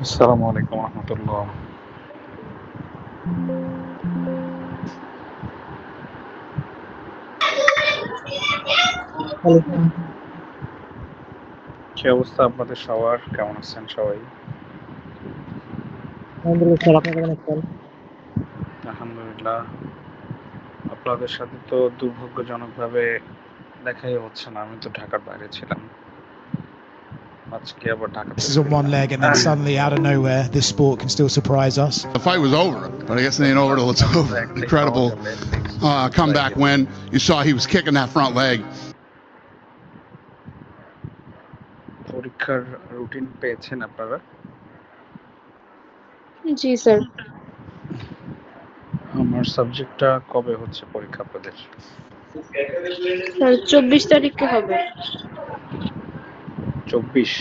আসসালামু আলাইকুম রহমতুল্লাহ। ওয়ালাইকুম। কি অবস্থা আপনাদের সবার? কেমন আছেন সবাই? আলহামদুলিল্লাহ স্যার, আপনি কেমন আছেন? আলহামদুলিল্লাহ। আপনাদের সাথে তো দুর্ভাগ্যজনকভাবে দেখাই হচ্ছে না। আমি তো ঢাকার বাইরে ছিলাম, আজকে আবার ঢাকাতে This is on one leg, and then suddenly, out of nowhere, this sport can still surprise us. The fight was over, but I guess it ain't over till it's over. Incredible comeback win. You saw he was kicking that front leg. পরীক্ষার routine পেয়েছেন আপনারা? জি sir. আমার সাবজেক্টটা কবে হচ্ছে পরীক্ষা আপনাদের? Sir 24 তারিখে হবে। 24?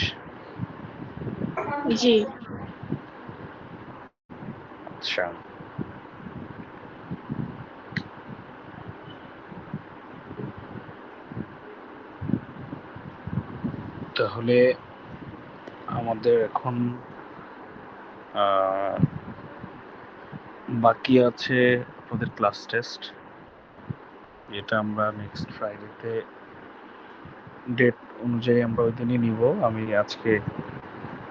জি। আচ্ছা, তাহলে আমাদের এখন বাকি আছে আপনাদের ক্লাস টেস্ট, যেটা আমরা নেক্সট ফ্রাইডেতে ডেট অনুযায়ী আমরা ওই দিনই নিব। আমি আজকে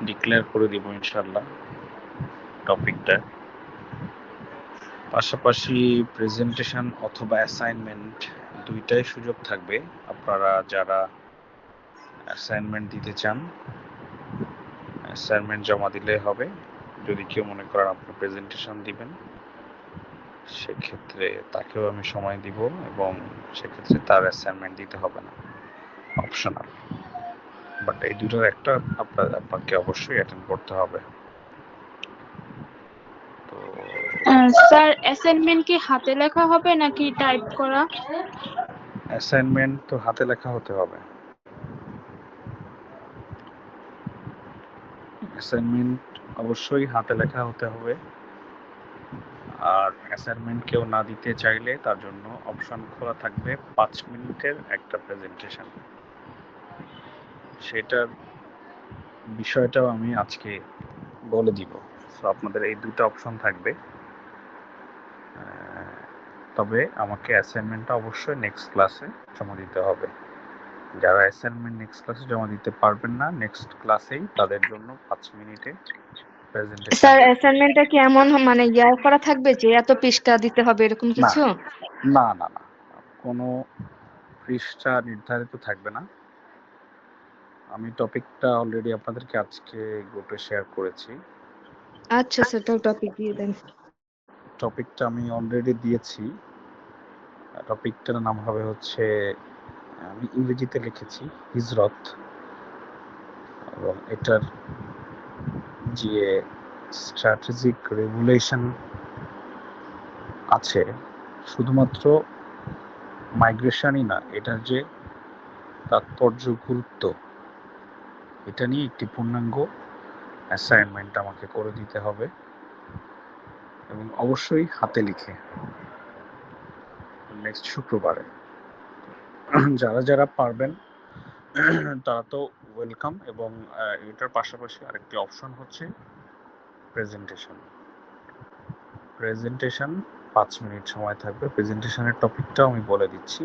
ডিক্লেয়ার করে দিব ইনশাল্লাহ টপিকটা। পাশাপাশি প্রেজেন্টেশন অথবা অ্যাসাইনমেন্ট দুইটাই সুযোগ থাকবে। আপনারা যারা অ্যাসাইনমেন্ট দিতে চান, অ্যাসাইনমেন্ট জমা দিলে হবে। যদি কেউ মনে করেন আপনি প্রেজেন্টেশন দিবেন, সেক্ষেত্রে তাকেও আমি সময় দিব, এবং সেক্ষেত্রে তার অ্যাসাইনমেন্ট দিতে হবে না, অপশনাল। বাট এই দুটোর একটা আপনাকে অবশ্যই অ্যাটেন্ড করতে হবে। তো স্যার অ্যাসাইনমেন্ট কি হাতে লেখা হবে নাকি টাইপ করা? অ্যাসাইনমেন্ট তো হাতে লেখা হতে হবে। অ্যাসাইনমেন্ট অবশ্যই হাতে লেখা হতে হবে। আর অ্যাসাইনমেন্ট কেউ না দিতে চাইলে তার জন্য অপশন খোলা থাকবে 5 মিনিটের একটা প্রেজেন্টেশন। সেটার বিষয়টাও আমি আজকে বলে দিব। সো আপনাদের এই দুটো অপশন থাকবে। তবে আমাকে অ্যাসাইনমেন্টটা অবশ্যই নেক্সট ক্লাসে জমা দিতে হবে। যারা অ্যাসাইনমেন্ট নেক্সট ক্লাসে জমা দিতে পারবেন না, নেক্সট ক্লাসেই তাদের জন্য 5 মিনিটে প্রেজেন্টেশন। স্যার অ্যাসাইনমেন্টটা কি এমন মানে ইয়ার করা থাকবে যে এত পৃষ্ঠা দিতে হবে এরকম না কিছু? না না না, কোনো পৃষ্ঠা নির্ধারিত থাকবে না। আমি টপিকটা অলরেডি আপনাদেরকে আজকে গ্রুপে শেয়ার করেছি। আচ্ছা স্যার, তাও টপিক দিয়ে দেন। টপিকটা আমি অলরেডি দিয়েছি। টপিকটার নাম হবে হচ্ছে, আমি ইংরেজিতে লিখেছি, হিজরত। এবং এটার যে স্ট্র্যাটেজিক রেগুলেশন আছে, শুধুমাত্র মাইগ্রেশনই না, এটার যে তাৎপর্য, গুরুত্ব, এটা নিয়ে একটি পূর্ণাঙ্গ অ্যাসাইনমেন্ট আমাকে করে দিতে হবে, এবং অবশ্যই হাতে লিখে, নেক্সট শুক্রবারে। যারা যারা পারবেন তারা তো ওয়েলকাম। এবং এটার পাশাপাশি আরেকটি অপশন হচ্ছে প্রেজেন্টেশন। 5 মিনিট সময় থাকবে। প্রেজেন্টেশনের টপিকটাও আমি বলে দিচ্ছি।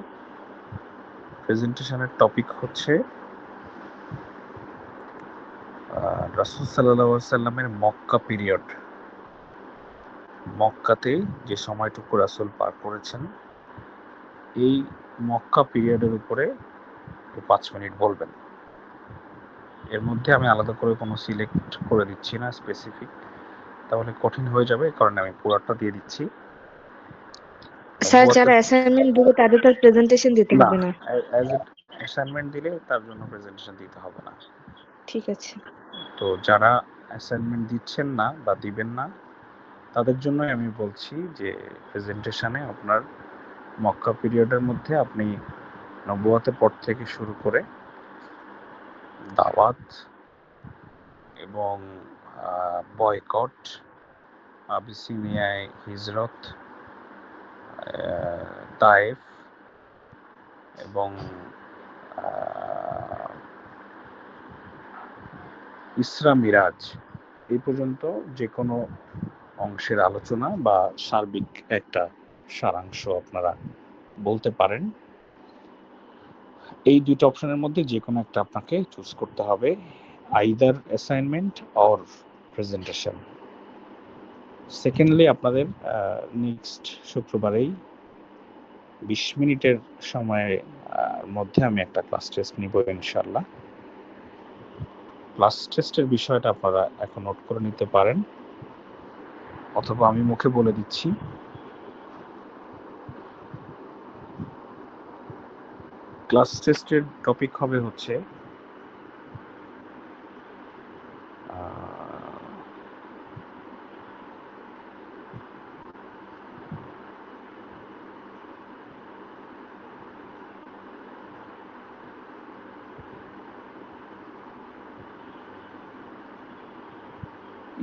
প্রেজেন্টেশনের টপিক হচ্ছে রাসূল সাল্লাল্লাহু আলাইহি ওয়াসাল্লামের মক্কা পিরিয়ড। মক্কাতে যে সময়টুকু রাসূল পার করেছেন, এই মক্কা পিরিয়ডের উপরে 5 মিনিট বলবেন। এর মধ্যে আমি আলাদা করে কোনো সিলেক্ট করে দিচ্ছি না স্পেসিফিক, তাহলে কঠিন হয়ে যাবে। এই কারণে আমি পুরোটা দিয়ে দিচ্ছি। স্যার যারা অ্যাসাইনমেন্ট দিবে তাদের তো প্রেজেন্টেশন দিতে না, হবে না? অ্যাজ এ অ্যাসাইনমেন্ট দিলে তার জন্য প্রেজেন্টেশন দিতে হবে না। ঠিক আছে। তো যারা অ্যাসাইনমেন্ট দিচ্ছেন না বা দিবেন না, তাদের জন্যই আমি বলছি যে প্রেজেন্টেশনে আপনার মক্কা পিরিয়ডের মধ্যে আপনি নবুয়তের পর থেকে শুরু করে দাওয়াত এবং বয়কট, আবিসিনিয়ায় হিজরত, তায়েফ এবং ইসরা মিরাজ, এই পর্যন্ত যে কোনো অংশের আলোচনা বা সার্বিক একটা সারাংশ আপনারা বলতে পারেন। এই দুইটা অপশনের মধ্যে যে কোনো একটা আপনাকে চুজ করতে হবে, either assignment or presentation. Secondly আপনাদের নেক্সট শুক্রবারেই 20 মিনিটের সময়ের মধ্যে আমি একটা ক্লাস টেস্ট নিব ইনশাল্লাহ। ক্লাস টেস্টের বিষয়টা আপনারা এখন নোট করে নিতে পারেন, অথবা আমি মুখে বলে দিচ্ছি। ক্লাস টেস্টের টপিক হবে হচ্ছে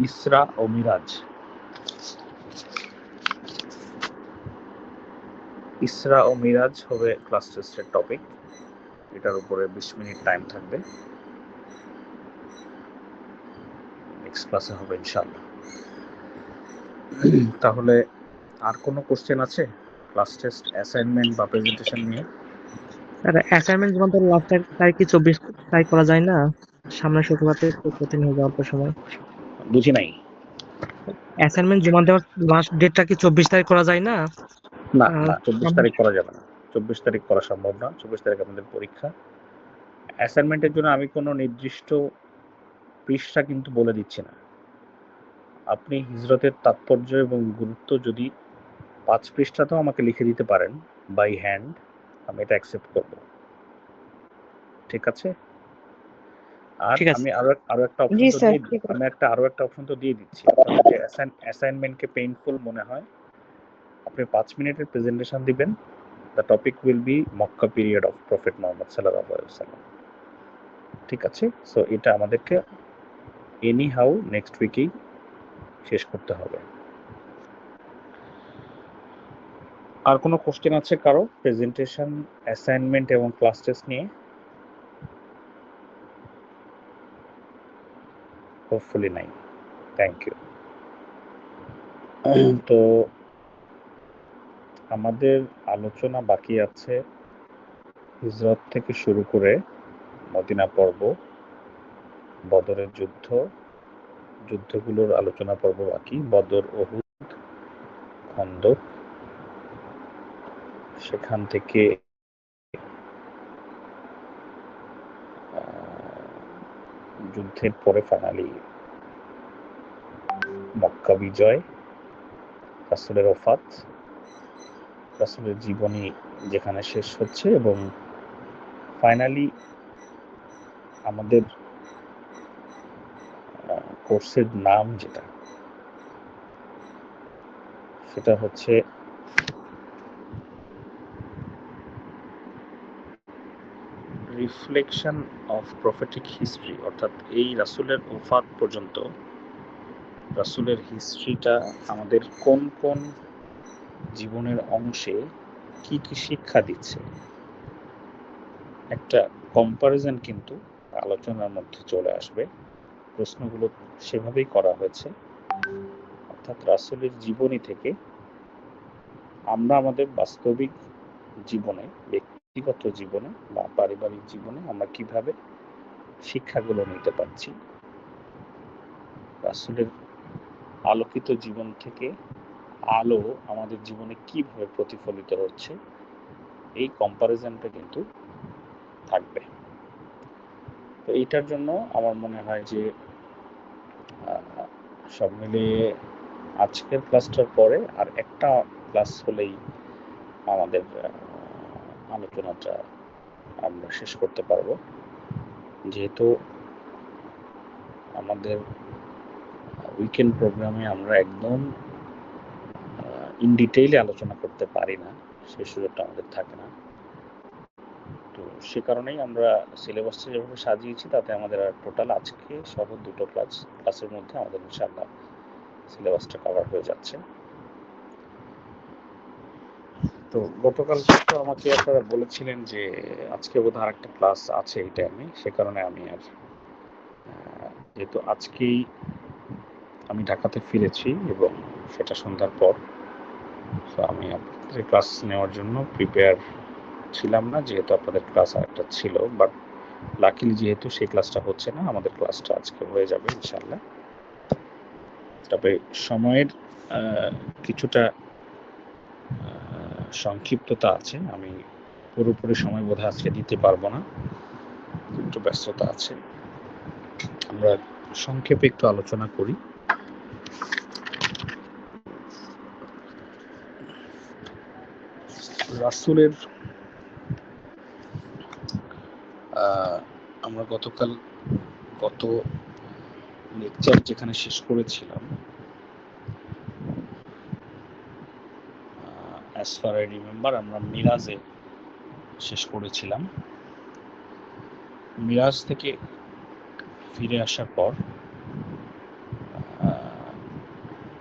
ইসরা ও মিরাজ। ইসরা ও মিরাজ হবে ক্লাস টেস্টের টপিক। এটার উপরে 20 মিনিট টাইম থাকবে, নেক্সট ক্লাসে হবে ইনশাআল্লাহ। তাহলে আর কোনো কোশ্চেন আছে ক্লাস টেস্ট, অ্যাসাইনমেন্ট বা প্রেজেন্টেশন নিয়ে? স্যার অ্যাসাইনমেন্ট জমা দেওয়ার লাস্ট তারিখ কি 24 তারিখ করা যায় না? সামনে শুক্রবার থেকে খুব কঠিন হয়ে যাওয়ার অল্প সময়। বুঝি নাই। অ্যাসাইনমেন্ট জমা দেওয়ার লাস্ট ডেটটা কি 24 তারিখ করা যায় না? না না, 24 তারিখ করা যাবে না, 24 তারিখ করা সম্ভব না। 24 তারিখ আমাদের পরীক্ষা। অ্যাসাইনমেন্টের জন্য আমি কোনো নির্দিষ্ট পৃষ্ঠা কিন্তু বলে দিচ্ছি না। আপনি হিজরতের তাৎপর্য এবং গুরুত্ব যদি 5 পৃষ্ঠাতেও আমাকে লিখে দিতে পারেন বাই হ্যান্ড, আমি এটা অ্যাকসেপ্ট করব। ঠিক আছে? আর ঠিক আছে। আমি আরো একটা অপশন জি তো স্যার, দিয়ে ঠিক আছে। আমি আরো একটা অপশন তো দিয়ে দিচ্ছি। আপনাদের যে অ্যাসাইনমেন্টকে পেইনফুল মনে হয়, আপনি 5 মিনিটের প্রেজেন্টেশন দিবেন। The topic will be Mecca period of prophet Muhammad সাল্লাল্লাহু আলাইহি ওয়াসাল্লাম। ঠিক আছে? সো এটা আমাদেরকে এনি হাউ নেক্সট উইকেই শেষ করতে হবে। আর কোনো কোশ্চেন আছে কারো প্রেজেন্টেশন, অ্যাসাইনমেন্ট এবং ক্লাস টেস্ট নিয়ে? হোপফুলি নাই। Thank you. তো আমাদের আলোচনা বাকি আছে হিজরত থেকে শুরু করে মদিনা পর্ব, বদরের যুদ্ধগুলোর আলোচনা পর্ব বাকি, বদর, উহুদ, খন্দক, সেখান থেকে যুদ্ধের পরে ফাইনালি মক্কা বিজয়, রাসূলের ওফাত, রাসূলের জীবনী যেখানে শেষ হচ্ছে, এবং ফাইনালি আমাদের কোর্সের নাম যেটা, সেটা হচ্ছে রিফ্লেকশন অফ প্রফেটিক হিস্ট্রি। অর্থাৎ এই রাসূলের ওফাত পর্যন্ত রাসূলের হিস্ট্রিটা আমাদের কোন কোন জীবনের অংশে কি কি শিক্ষা দিচ্ছে, একটা কম্পারিজন কিন্তু আলোচনার মধ্যে চলে আসবে। প্রশ্নগুলো সেভাবেই করা হয়েছে, অর্থাৎ রাসূলের জীবনী থেকে আমরা আমাদের বাস্তবিক জীবনে, ব্যক্তিগত জীবনে বা পারিবারিক জীবনে আমরা কিভাবে শিক্ষাগুলো নিতে পারছি, রাসূলের আলোকিত জীবন থেকে আলো আমাদের জীবনে কিভাবে প্রতিফলিত হচ্ছে, এই কম্পারিজনটা কিন্তু থাকবে। তো এইটার জন্য আমার মনে হয় যে সব মিলিয়ে আজকের ক্লাসটার পরে আর একটা ক্লাস হলেই আমাদের আলোচনাটা আমরা শেষ করতে পারবো, যেহেতু আমাদের উইকেন্ড প্রোগ্রামে আমরা একদম ইন ডিটেইলে আলোচনা করতে পারি না, সেই সুযোগটা আমাদের থাকে না। তো সে কারণেই আমরা সিলেবাসটা যেভাবে সাজিয়েছি, তাতে আমাদের আর টোটাল আজকে সহ 2টো ক্লাসের মধ্যে আমাদের ইনশাআল্লাহ সিলেবাসটা কভার হয়ে যাচ্ছে। তো গতকাল তো আমাকে আপনারা বলেছিলেন যে আজকে বোধহয় আরেকটা ক্লাস আছে এই টাইমে, সে কারণে আমি আর যেহেতু আজকেই আমি ঢাকাতে ফিরেছি এবং সেটা সন্ধ্যার পর। তো আমি আপনাদের ক্লাস নেওয়ার জন্য প্রিপেয়ার ছিলাম না, যেহেতু আপনাদের ক্লাস আরেকটা ছিল, বাট লাকিলি যেহেতু সেই ক্লাসটা হচ্ছে না, আমাদের ক্লাসটা আজকে হয়ে যাবে ইনশাআল্লাহ। তবে সময়ের কিছুটা সংক্ষিপ্ততা আছে, আমি পুরোপুরি সময় বোধহয় আজকে দিতে পারবো না, একটু ব্যস্ততা আছে। আমরা সংক্ষেপে একটু আলোচনা করি। রাসূলের আমরা গত লেকচার যেখানে শেষ করেছিলাম, অ্যাজ ফার আই রিমেম্বার, আমরা মিরাজে শেষ করেছিলাম। মিরাজ থেকে ফিরে আসার পর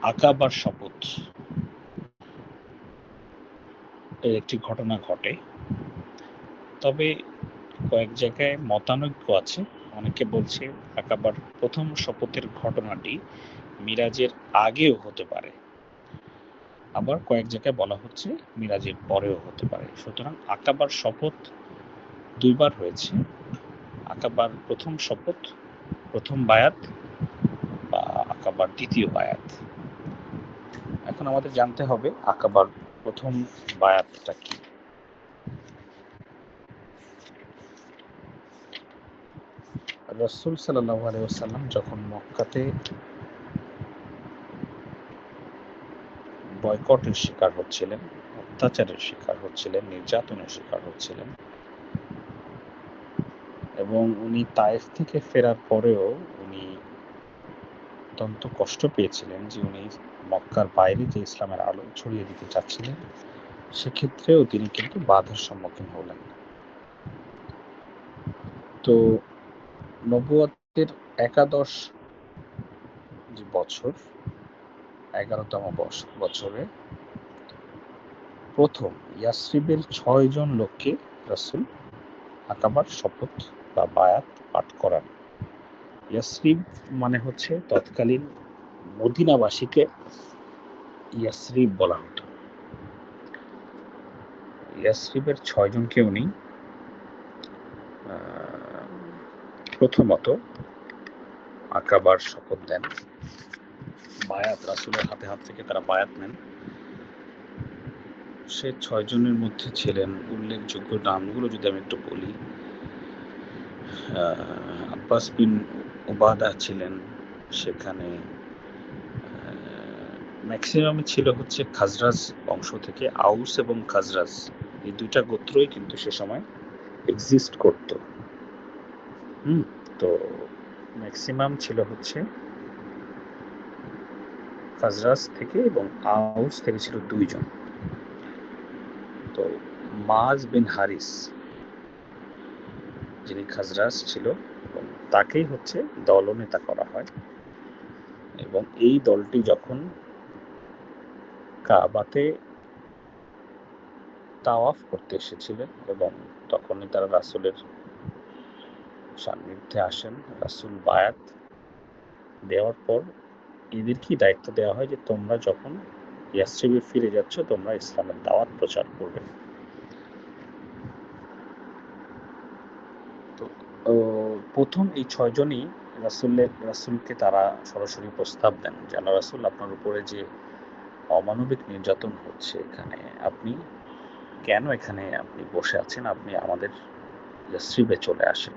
আকাবার শপথ এর একটি ঘটনা ঘটে। তবে কয়েক জায়গায় মতানৈক্য আছে। অনেকে বলছে আকাবার প্রথম শপথের ঘটনাটি মিরাজের আগেও হতে পারে, আবার কয়েক জায়গায় বলা হচ্ছে মিরাজের পরেও হতে পারে। সুতরাং আকাবার শপথ দুইবার হয়েছে, আকাবার প্রথম শপথ, প্রথম বায়াত, বা আকাবার দ্বিতীয় বায়াত। এখন আমাদের জানতে হবে আকাবার প্রথম বায়াতটা কি। রাসূল সাল্লাল্লাহু আলাইহি ওয়াসাল্লাম যখন মক্কাতে বয়কটের শিকার হচ্ছিলেন, অত্যাচারের শিকার হচ্ছিলেন, নির্যাতনের শিকার হচ্ছিলেন, এবং উনি তায়েফ থেকে ফেরার পরেও উনি অত্যন্ত কষ্ট পেয়েছিলেন যে উনি মক্কার বাইরে যে ইসলামের আলো ছড়িয়ে দিতে চাচ্ছিলেন, সেক্ষেত্রেও তিনি কিন্তু বাধার সম্মুখীন হলেন। তো নবুয়তের একাদশ যে বছর, 11তম বছরে প্রথম ইয়াসরিবের 6 জন লোককে রাসূল আকাবার শপথ বা বায়াত পাঠ করান। ইয়াসরিব মানে হচ্ছে তৎকালীন মদিনাবাসীকে ইয়াসরিব বলা হতো। ইয়াসরিবের 6 জনকে উনি প্রথমত আকাবার শপথ দেন, বায়াত রাসূলের হাত থেকে তারা বায়াত নেন। সে 6 জনের মধ্যে ছিলেন, উল্লেখযোগ্য নামগুলো যদি আমি একটু বলি, আব্বাস বিন উবাদা ছিলেন সেখানে, ম্যাক্সিমামই ছিল হচ্ছে খাজরাজ বংশ থেকে। আউস এবং খাজরাজ এই দুইটা গোত্রই কিন্তু সে সময় এক্সিস্ট করত। তো ম্যাক্সিমাম ছিল হচ্ছে খাজরাজ থেকে, এবং আউস থেকে ছিল 2 জন। তো মাজ বিন হারিস যিনি খাজরাজ ছিল, এবং তাকেই হচ্ছে দলনেতা করা হয়। এবং এই দলটি যখন কাবাতে তাওয়াফ করতে এসেছিলেন, এবং তখনই তারা রাসূলের সান্নিধ্যে আসেন। রাসূল বায়াত দেওয়ার পর এদেরকেই দায়িত্ব দেওয়া হয় যে তোমরা যখন ইয়াসরিবে ফিরে যাচ্ছ, তোমরা ইসলামের দাওয়াত প্রচার করবে। তো প্রথম এই 6 জনই রাসূলকে তারা সরাসরি প্রস্তাব দেন, যেন রাসূল আপনার উপরে যে অমানবিক নির্যাতন হচ্ছে এখানে, আপনি কেন এখানে আপনি বসে আছেন, আপনি আমাদের ইয়াসরিবে চলে আসেন।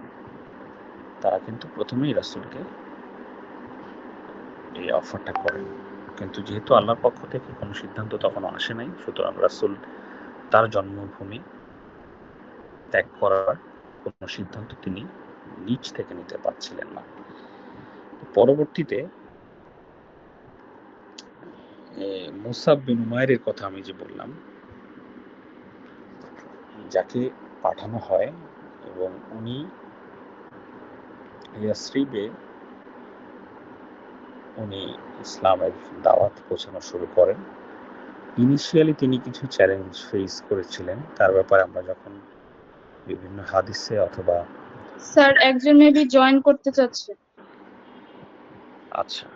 তারা কিন্তু প্রথমেই রাসূলকে এই অফারটা করেন, কিন্তু যেহেতু আল্লাহর পক্ষ থেকে কোনো সিদ্ধান্ত তখনও আসে নাই, সুতরাং রাসূল তার জন্মভূমি ত্যাগ করার কোনো সিদ্ধান্ত তিনি নিজ থেকে নিতে পারছিলেন না। পরবর্তীতে মুসাব বিন উমাইরের কথা আমি যে বললাম, যাকে পাঠানো হয়, এবং উনি ইয়াসরিবে উনি ইসলামের দাওয়াত পৌঁছানো শুরু করেন। ইনিশিয়ালি তিনি কিছু চ্যালেঞ্জ ফেস করেছিলেন, তার ব্যাপারে আমরা যখন বিভিন্ন হাদিসে অথবা স্যার একজন মেবি জয়েন করতে চাচ্ছে। আচ্ছা,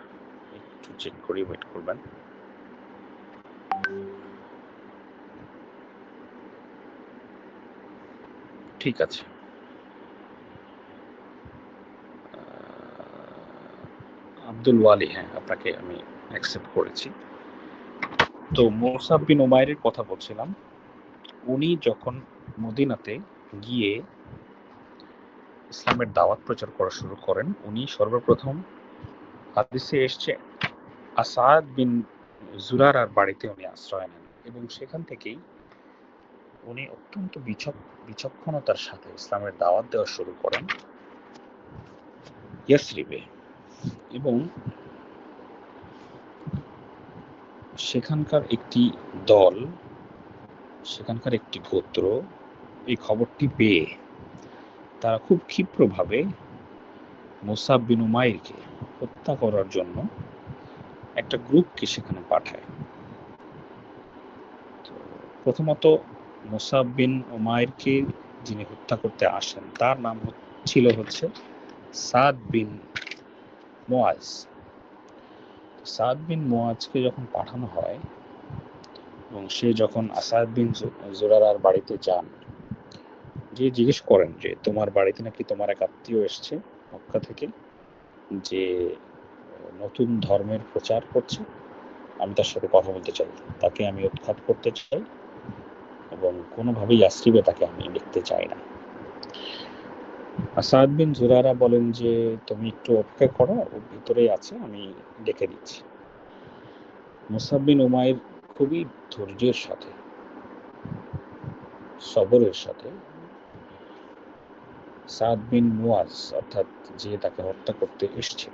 একটু চেক করি, ওয়েট করবেন। ঠিক আছে, আব্দুল ওয়ালি, হ্যাঁ আপনাকে আমি অ্যাকসেপ্ট করেছি। তো মুসাব বিন উমাইরের কথা বলছিলাম। উনি যখন মদিনাতে গিয়ে ইসলামের দাওয়াত প্রচার করা শুরু করেন, উনি সর্বপ্রথম হাদিসে এসছে আসাদ বিন জুরারার বাড়িতে উনি আশ্রয় নেন এবং সেখান থেকেই উনি অত্যন্ত বিচক্ষণতার সাথে ইসলামের দাওয়াত দেওয়া শুরু করেন ইয়াসরিবে। এবং সেখানকার একটি দল, সেখানকার একটি গোত্র এই খবরটি পেয়ে তারা খুব ক্ষিপ্রভাবে মুসাব বিন উমাইরকে হত্যা করার জন্য একটা গ্রুপকে সেখানে পাঠায়। তো প্রথমত মুসাব বিন উমাইরকে যিনি হত্যা করতে আসেন তার নাম ছিল হচ্ছে সাদ বিন মুআজ। সাদ বিন মুআজকে যখন পাঠানো হয় এবং সে যখন আসাদ বিন জুরারার বাড়িতে যান, যে জিজ্ঞেস করেন যে তোমার বাড়িতে নাকি তোমার এক আত্মীয় এসছে মক্কা থেকে, যে নতুন ধর্মের প্রচার করছে, আমি তার সাথে কথা বলতে চাই, তাকে আমি উৎখাত করতে চাই এবং কোনোভাবেই ইয়াসরিবে তাকে আমি দেখতে চাই না। আসাদ বিন জুরারা বলেন যে তুমি একটু অপেক্ষা করো, ওর ভিতরেই আছে, আমি ডেকে দিচ্ছি। মুসাব বিন উমাইর খুবই ধৈর্যের সাথে, সবরের সাথে সাদ বিন মুআজ অর্থাৎ যে তাকে হত্যা করতে এসছে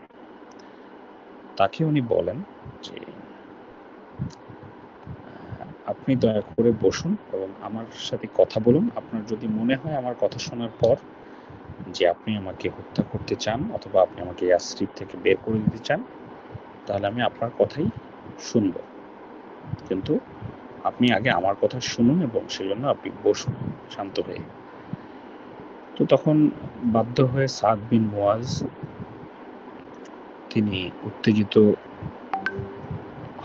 তাকে উনি বলেন যে আপনি দয়া করে বসুন এবং আমার সাথে কথা বলুন। আপনার যদি মনে হয় আমার কথা শোনার পর যে আপনি আমাকে হত্যা করতে চান অথবা আপনি আমাকে ইয়াসরিব থেকে বের করে দিতে চান, তাহলে আমি আপনার কথাই শুনব, কিন্তু আপনি আগে আমার কথা শুনুন এবং সেই জন্য আপনি বসুন শান্ত হয়ে। তো তখন বাধ্য হয়ে সাদ বিন মুআজ তিনি উত্তেজিত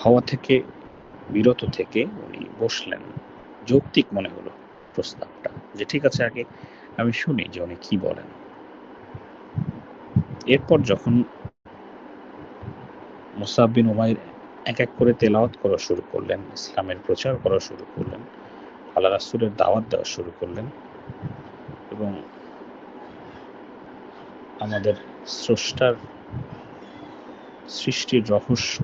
হওয়া থেকে বিরত থেকে উনি বসলেন। যৌক্তিক মনে হলো প্রস্তাবটা, যে ঠিক আছে আগে আমি শুনি যে উনি কি বলেন। এরপর যখন মুসাব বিন উমাইর এক এক করে তেলাওয়াত করা শুরু করলেন, ইসলামের প্রচার করা শুরু করলেন, আল্লাহ রাসূলের দাওয়াত দেওয়া শুরু করলেন এবং আমাদের স্রষ্টার সৃষ্টির রহস্য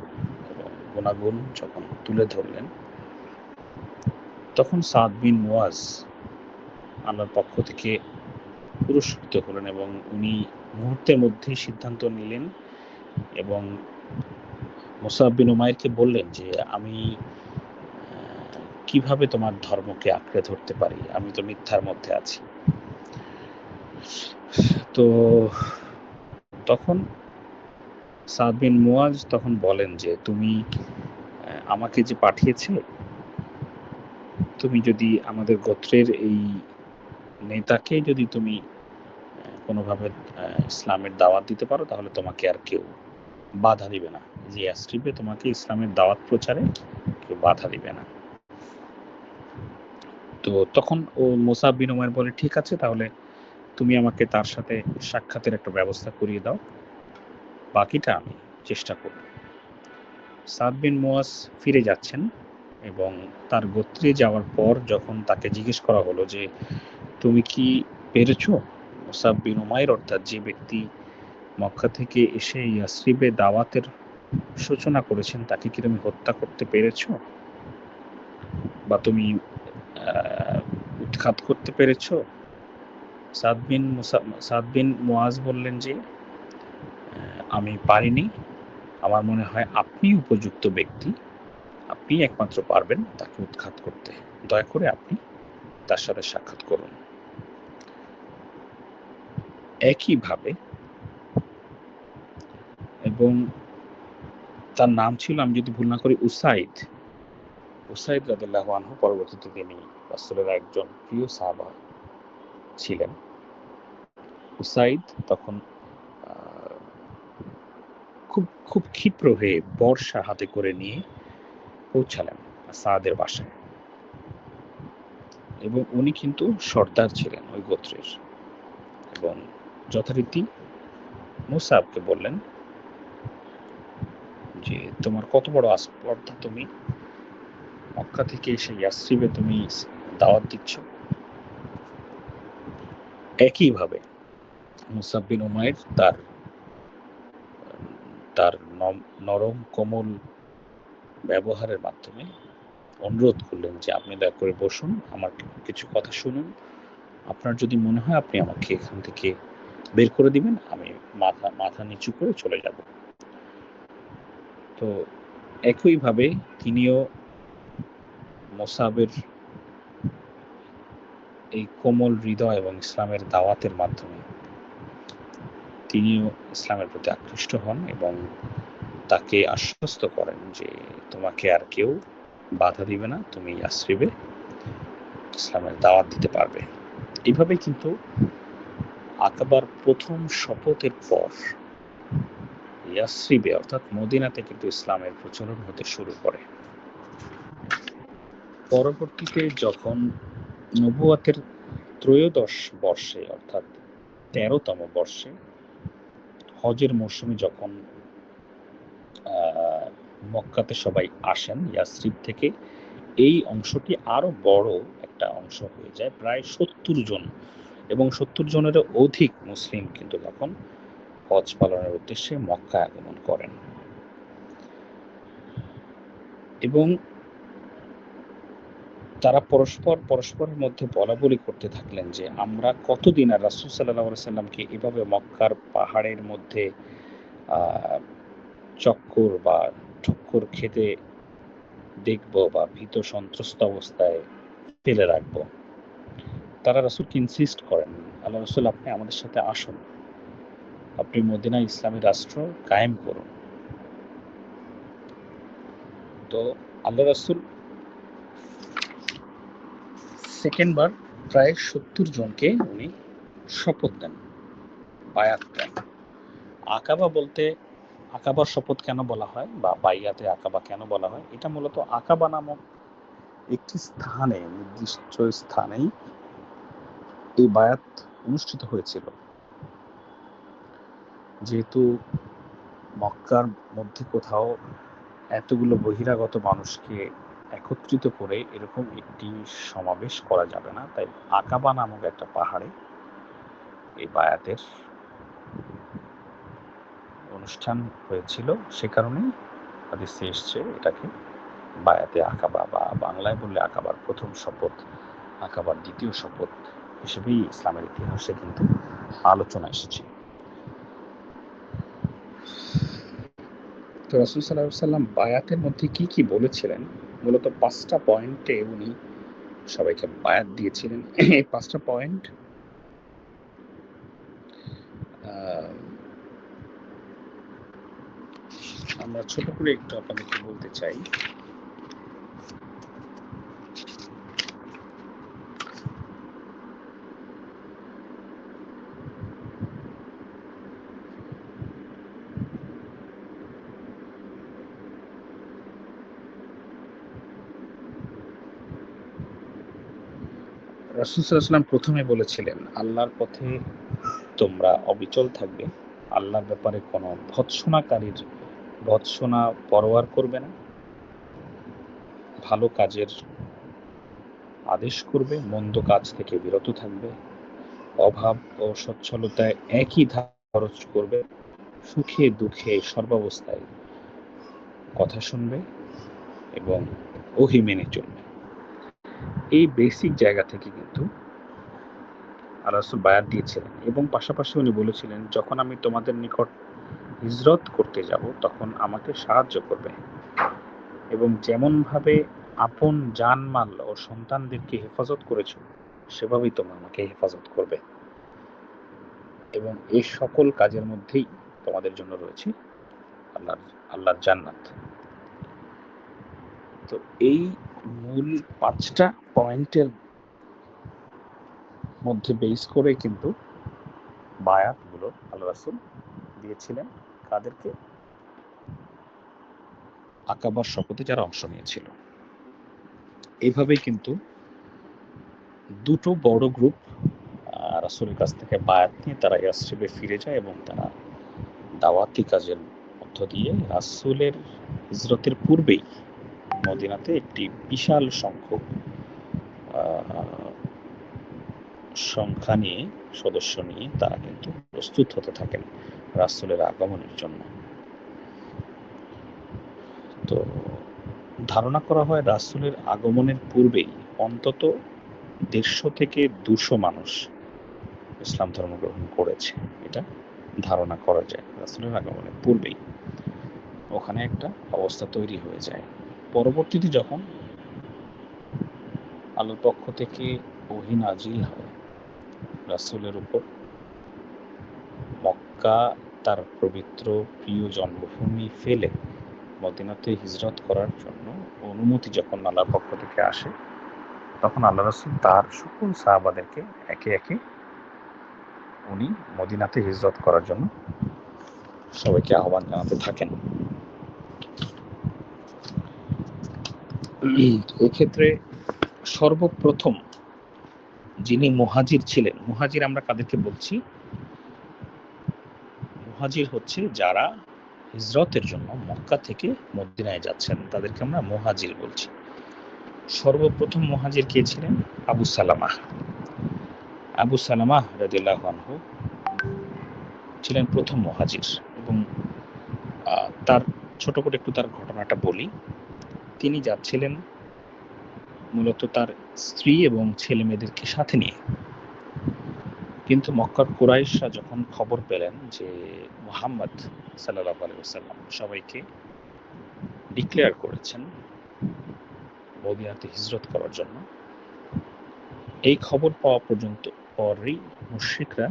এবং গুণাগুণ যখন তুলে ধরলেন, তখন সাদ বিন মুআজ আল্লাহর পক্ষ থেকে পুরস্কৃত হলেন এবং উনি মুহূর্তের মধ্যেই সিদ্ধান্ত নিলেন এবং মুসাব বিন উমাইরকে বললেন যে আমি কিভাবে তোমার ধর্মকে আঁকড়ে ধরতে পারি, আমি তো মিথ্যার মধ্যে আছি। তো তখন সাদ বিন মুআজ তখন বলেন যে তুমি আমাকে যে পাঠিয়েছে, তুমি যদি আমাদের গোত্রের এই নেতাকে যদি তুমি কোনোভাবে ইসলামের দাওয়াত দিতে পারো, তাহলে তোমাকে আর কেউ বাধা দিবে না, যে ইয়াসরিবে তোমাকে ইসলামের দাওয়াত প্রচারে কেউ বাধা দিবে না। তো তখন ও মুসাব বিন উমাইর বলে ঠিক আছে, তাহলে তুমি আমাকে তার সাথে সাক্ষাতের একটা ব্যবস্থা করিয়ে দাও, বাকিটা আমি চেষ্টা করব। সাদ বিন মুআজ ফিরে যাচ্ছেন এবং তার গোত্রে যাওয়ার পর যখন তাকে জিজ্ঞেস করা হলো যে তুমি কি পেরেছো, মুসাব বিন উমাইর অর্থাৎ যে ব্যক্তি মক্কা থেকে এসে ইয়াসরিবে দাওয়াতের সূচনা করেছেন, তাকে কি তুমি হত্যা করতে পেরেছো বা তুমি উৎখাত করতে পেরেছো? সাদ বিন মুআজ বললেন যে আমি পারিনি, আমার মনে হয় আপনি উপযুক্ত ব্যক্তি, আপনি একমাত্র পারবেন তাকে উৎখাত করতে, দয়া করে আপনি তার সাথে সাক্ষাৎ করুন। একইভাবে, এবং তার নাম ছিল, আমি যদি ভুল না করি, উসাইদ রাদিয়াল্লাহু আনহু, পরবর্তীতে তিনি রাসূলের একজন প্রিয় সাহাবা ছিলেন। উসাইদ তখন খুব খুব ক্ষিপ্র হয়ে বর্ষা হাতে করে নিয়ে পৌঁছালেন সাদের বাসায়। এবং উনি কিন্তু সর্দার ছিলেন ওই গোত্রের, এবং যথারীতি মুসাবকে বললেন যে তোমার কত বড় আস্পর্ধা, তুমি মক্কা থেকে এসে ইয়াসরিবে তুমি দাওয়াত দিচ্ছ। একইভাবে মুসাব বিন উমাইর তার তার নরম কোমল ব্যবহারের মাধ্যমে অনুরোধ করলেন যে আপনি দয়া করে বসুন, আমার কিছু কথা শুনুন, আপনার যদি মনে হয় আপনি আমাকে এখান থেকে বের করে দিবেন, আমি মাথা নিচু করে চলে যাব। তো একইভাবে তিনিও মুসাবের এই কোমল হৃদয় এবং ইসলামের দাওয়াতের মাধ্যমে তিনিও ইসলামের প্রতি আকৃষ্ট হন এবং তাকে আশ্বস্ত করেন যে তোমাকে আর কেউ বাধা দিবে না, তুমি ইয়াসরিবে ইসলামের দাওয়াত দিতে পারবে। এইভাবে কিন্তু আকাবার প্রথম শপথের পর ইয়াসরিবে অর্থাৎ মদিনাতে কিন্তু ইসলামের প্রচলন হতে শুরু করে। পরবর্তীতে যখন নবুয়াতের ত্রয়োদশ বর্ষে অর্থাৎ 13তম বর্ষে হজের মৌসুমে যখন মক্কাতে সবাই আসেন ইয়াসরিব থেকে, এই অংশটি আরো বড় একটা অংশ হয়ে যায়, প্রায় 70 জন, এবং 70 জনেরও অধিক মুসলিম কিন্তু তখন হজ পালনের উদ্দেশ্যে মক্কা আগমন করেন। এবং তারা পরস্পরের মধ্যে বলাবলি করতে থাকলেন যে আমরা কতদিন আর রাসূল সাল্লাল্লাহু আলাইহি সাল্লামকে এভাবে মক্কার পাহাড়ের মধ্যে চক্কর বা ঠক্কর খেতে দেখবো বা ভীত সন্ত্রস্ত অবস্থায় ফেলে রাখবো। তারা রাসূলকে ইনসিস্ট করেন, আল্লাহ রাসূল আপনি আমাদের সাথে আসুন, আপনি মদিনায় ইসলামী রাষ্ট্র কায়েম করুন। তো আল্লাহ রাসূল সেকেন্ডবার প্রায় 70 জনকে উনি শপথ দেন, বায়াত দেন। আকাবা বলতে আকাবার শপথ কেন বলা হয় বা বাইয়াতে আকাবা কেন বলা হয়, এটা মূলত আকাবা নামক একটি স্থানে, নির্দিষ্ট স্থানেই এই বায়াত অনুষ্ঠিত হয়েছিল। যেহেতু মক্কার মধ্যে কোথাও এতগুলো বহিরাগত মানুষকে একত্রিত করে এরকম একটি সমাবেশ করা যাবে না, তাই আকাবা নামক একটা পাহাড়ে এই বায়াতের অনুষ্ঠান হয়েছিল। সে কারণেই হাদিসে এসছে এটাকে বায়াতে আকাবা, বা বাংলায় বললে আকাবার প্রথম শপথ, আকাবার দ্বিতীয় শপথ হিসেবেই ইসলামের ইতিহাসে কিন্তু আলোচনা এসেছে। তো রাসূল সাল্লাল্লাহু আলাইহি ওয়াসাল্লাম বায়াতের মধ্যে কি কি বলেছিলেন, মূলত 5টা পয়েন্টে উনি সবাইকে বায়াত দিয়েছিলেন। এই 5টা পয়েন্ট আমরা ছোট করে একটু আপনাদেরকে বলতে চাই। রাসূল সাল্লাল্লাহু আলাইহি ওয়াসাল্লাম প্রথমে বলেছিলেন আল্লাহর পথে তোমরা অবিচল থাকবে, আল্লাহর ব্যাপারে কোনো ভৎসনা পরোয়ার করবে না, ভালো কাজের আদেশ করবে, মন্দ কাজ থেকে বিরত থাকবে, অভাব ও সচ্ছলতায় একই ধারা খরচ করবে, সুখে দুঃখে সর্বাবস্থায় কথা শুনবে এবং ওহী মেনে চলবে। এই বেসিক জায়গা থেকে কিন্তু আল্লাহ রাসূল বায়াত দিয়েছিলেন, এবং পাশাপাশি উনি বলেছিলেন যখন আমি তোমাদের নিকট হিজরত করতে যাব তখন আমাকে সাহায্য করবে, এবং যেমনভাবে আপন জানমাল ও সন্তানদেরকে হেফাজত করেছো সেভাবেই তোমরা আমাকে হেফাজত করবে, এবং এই সকল কাজের মধ্যেই তোমাদের জন্য রয়েছে আল্লাহর জান্নাত। তো এই মূল 5টা পয়েন্টের মধ্যে বেস করে কিন্তু বায়াতগুলো আল্লাহ রাসূল দিয়েছিলেন কাদেরকে, আকাবার শপথে যারা অংশ নিয়েছিল। এইভাবেই কিন্তু দুটো বড় গ্রুপ রাসূলের কাছ থেকে বায়াত নিয়ে তারা ইয়াসরিবে ফিরে যায় এবং তারা দাওয়াতি কাজের মধ্য দিয়ে রাসূলের হিজরতের পূর্বেই মদিনাতে একটি বিশাল সংখ্যা নিয়ে সদস্য নিয়ে তারা কিন্তু প্রস্তুত হতে থাকেন রাসূলের আগমনের জন্য। তো ধারণা করা হয় রাসূলের আগমনের পূর্বেই অন্তত 150 থেকে 200 মানুষ ইসলাম ধর্ম গ্রহণ করেছে, এটা ধারণা করা যায় রাসূলের আগমনের পূর্বেই। ওখানে একটা অবস্থা তৈরি হয়ে যায়। পরবর্তীতে যখন আল্লাহর পক্ষ থেকে ওহী নাজিল হয় রাসূলের উপর, মক্কা তার পবিত্র প্রিয় জন্মভূমি ফেলে মদিনাতে হিজরত করার জন্য অনুমতি যখন আল্লাহর পক্ষ থেকে আসে, তখন আল্লাহ রাসূল তার সকল সাহাবাদেরকে একে একে উনি মদিনাতে হিজরত করার জন্য সবাইকে আহ্বান জানাতে থাকেন। এক্ষেত্রে সর্বপ্রথম যিনি মুহাজির ছিলেন, মুহাজির আমরা কাদেরকে বলছি? মুহাজির হচ্ছে যারা হিজরতের জন্য মক্কা থেকে মদিনায় যাচ্ছেন, তাদেরকে আমরা মুহাজির বলছি। সর্বপ্রথম মুহাজির কে ছিলেন? আবু সালামা। আবু সালামা রাদিয়াল্লাহু আনহু ছিলেন প্রথম মুহাজির। এবং তার ছোট করে একটু তার ঘটনাটা বলি। তিনি যাচ্ছিলেন মূলত তার স্ত্রী এবং ছেলে মেয়েদেরকে সাথে নিয়ে, কিন্তু মক্কার কুরাইশরা যখন খবর পেলেন যে মুহাম্মদ সাল্লাল্লাহু আলাইহি ওয়াসাল্লাম সবাইকে ডিক্লেয়ার করেছেন মদিনাতে হিজরত করার জন্য, এই খবর পাওয়া পর্যন্ত পরেই মুশরিকরা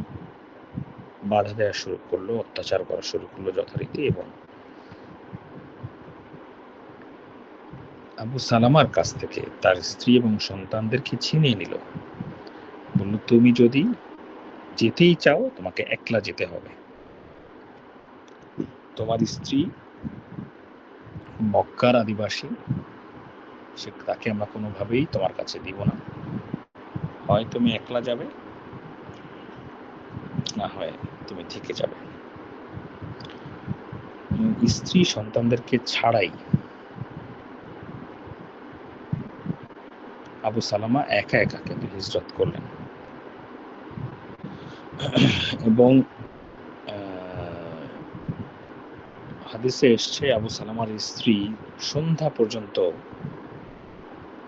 বাধা দেওয়া শুরু করলো, অত্যাচার করা শুরু করলো যথারীতি, এবং আবু সালামার কাছ থেকে তার স্ত্রী এবং সন্তানদেরকে ছিনিয়ে নিল। বলল, তুমি যদি যেতেই চাও তোমাকে একলা যেতে হবে, তোমার স্ত্রী মক্কার আদিবাসী, তাকে আমরা কোনোভাবেই তোমার কাছে দিব না, হয় তুমি একলা যাবে না হয় তুমি থেকে যাবে। স্ত্রী সন্তানদেরকে ছাড়াই আবু সালামা একা একা কিন্তু হিজরত করলেন। এবং হাদিসে এসছে আবু সালামার স্ত্রী সন্ধ্যা পর্যন্ত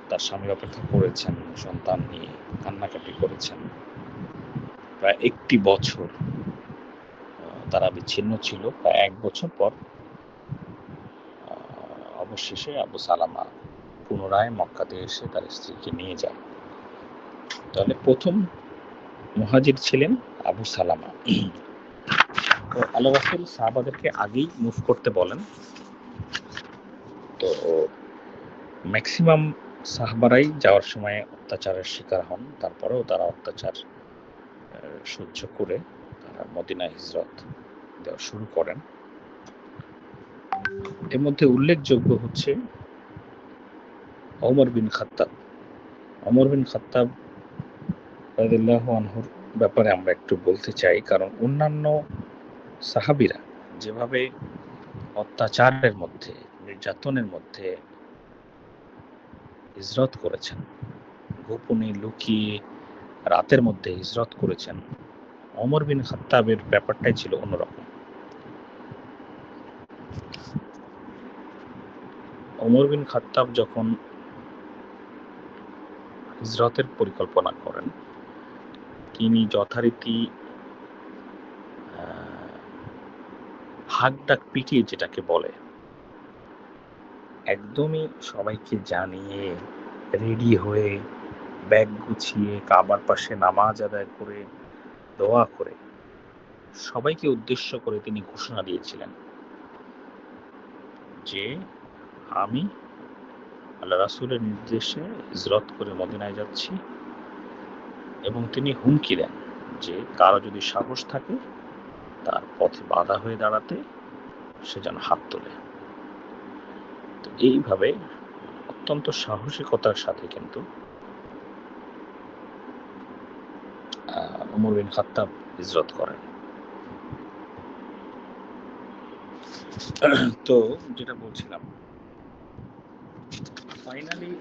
তার স্বামীর অপেক্ষা করেছেন, সন্তান নিয়ে কান্নাকাটি করেছেন। প্রায় 1 বছর তারা বিচ্ছিন্ন ছিল। প্রায় 1 বছর পর অবশেষে আবু সালামা পুনরায় মক্কাতে এসে তার স্ত্রীকে নিয়ে যায়। তাহলে প্রথম মুহাজির ছিলেন আবু সালামা। তো আল্লাহ রাসূল সাহাবাদেরকে আগেই মুভ করতে বলেন। তো ম্যাক্সিমাম সাহাবারাই যাওয়ার সময় অত্যাচারের শিকার হন, তারপরেও তারা অত্যাচার সহ্য করে তারা মদিনায় হিজরত দেওয়া শুরু করেন। এর মধ্যে উল্লেখযোগ্য হচ্ছে ওমর বিন খাত্তাব। ওমর বিন খাত্তাব রাদিয়াল্লাহু আনহুর ব্যাপারে আমরা একটু বলতে চাই, কারণ অন্যান্য সাহাবীরা যেভাবে অত্যাচারের মধ্যে, নির্যাতনের মধ্যে হিজরত করেছেন, গোপনে লুকিয়ে রাতের মধ্যে হিজরত করেছেন, ওমর বিন খাত্তাবের ব্যাপারটাই ছিল অন্যরকম। ওমর বিন খাত্তাব যখন হিজরতের পরিকল্পনা করেন, তিনি যথারীতি হাক ডাক পিটিয়ে, যেটাকে বলে, একদমই সবাইকে জানিয়ে রেডি হয়ে ব্যাগ গুছিয়ে কাবার পাশে নামাজ আদায় করে দোয়া করে সবাইকে উদ্দেশ্য করে তিনি ঘোষণা দিয়েছিলেন যে আমি আল্লাহ রাসূলের নির্দেশে হিজরত করে মদিনায় যাচ্ছি। এবং তিনি হুমকি দেন যে কারো যদি সাহস থাকে তার পথে বাধা হয়ে দাঁড়াতে সে যেন হাত তোলে। তো এইভাবে অত্যন্ত সাহসিকতার সাথে কিন্তু ওমর বিন খাত্তাব হিজরত করেন। তো যেটা বলছিলাম, ফাইনালি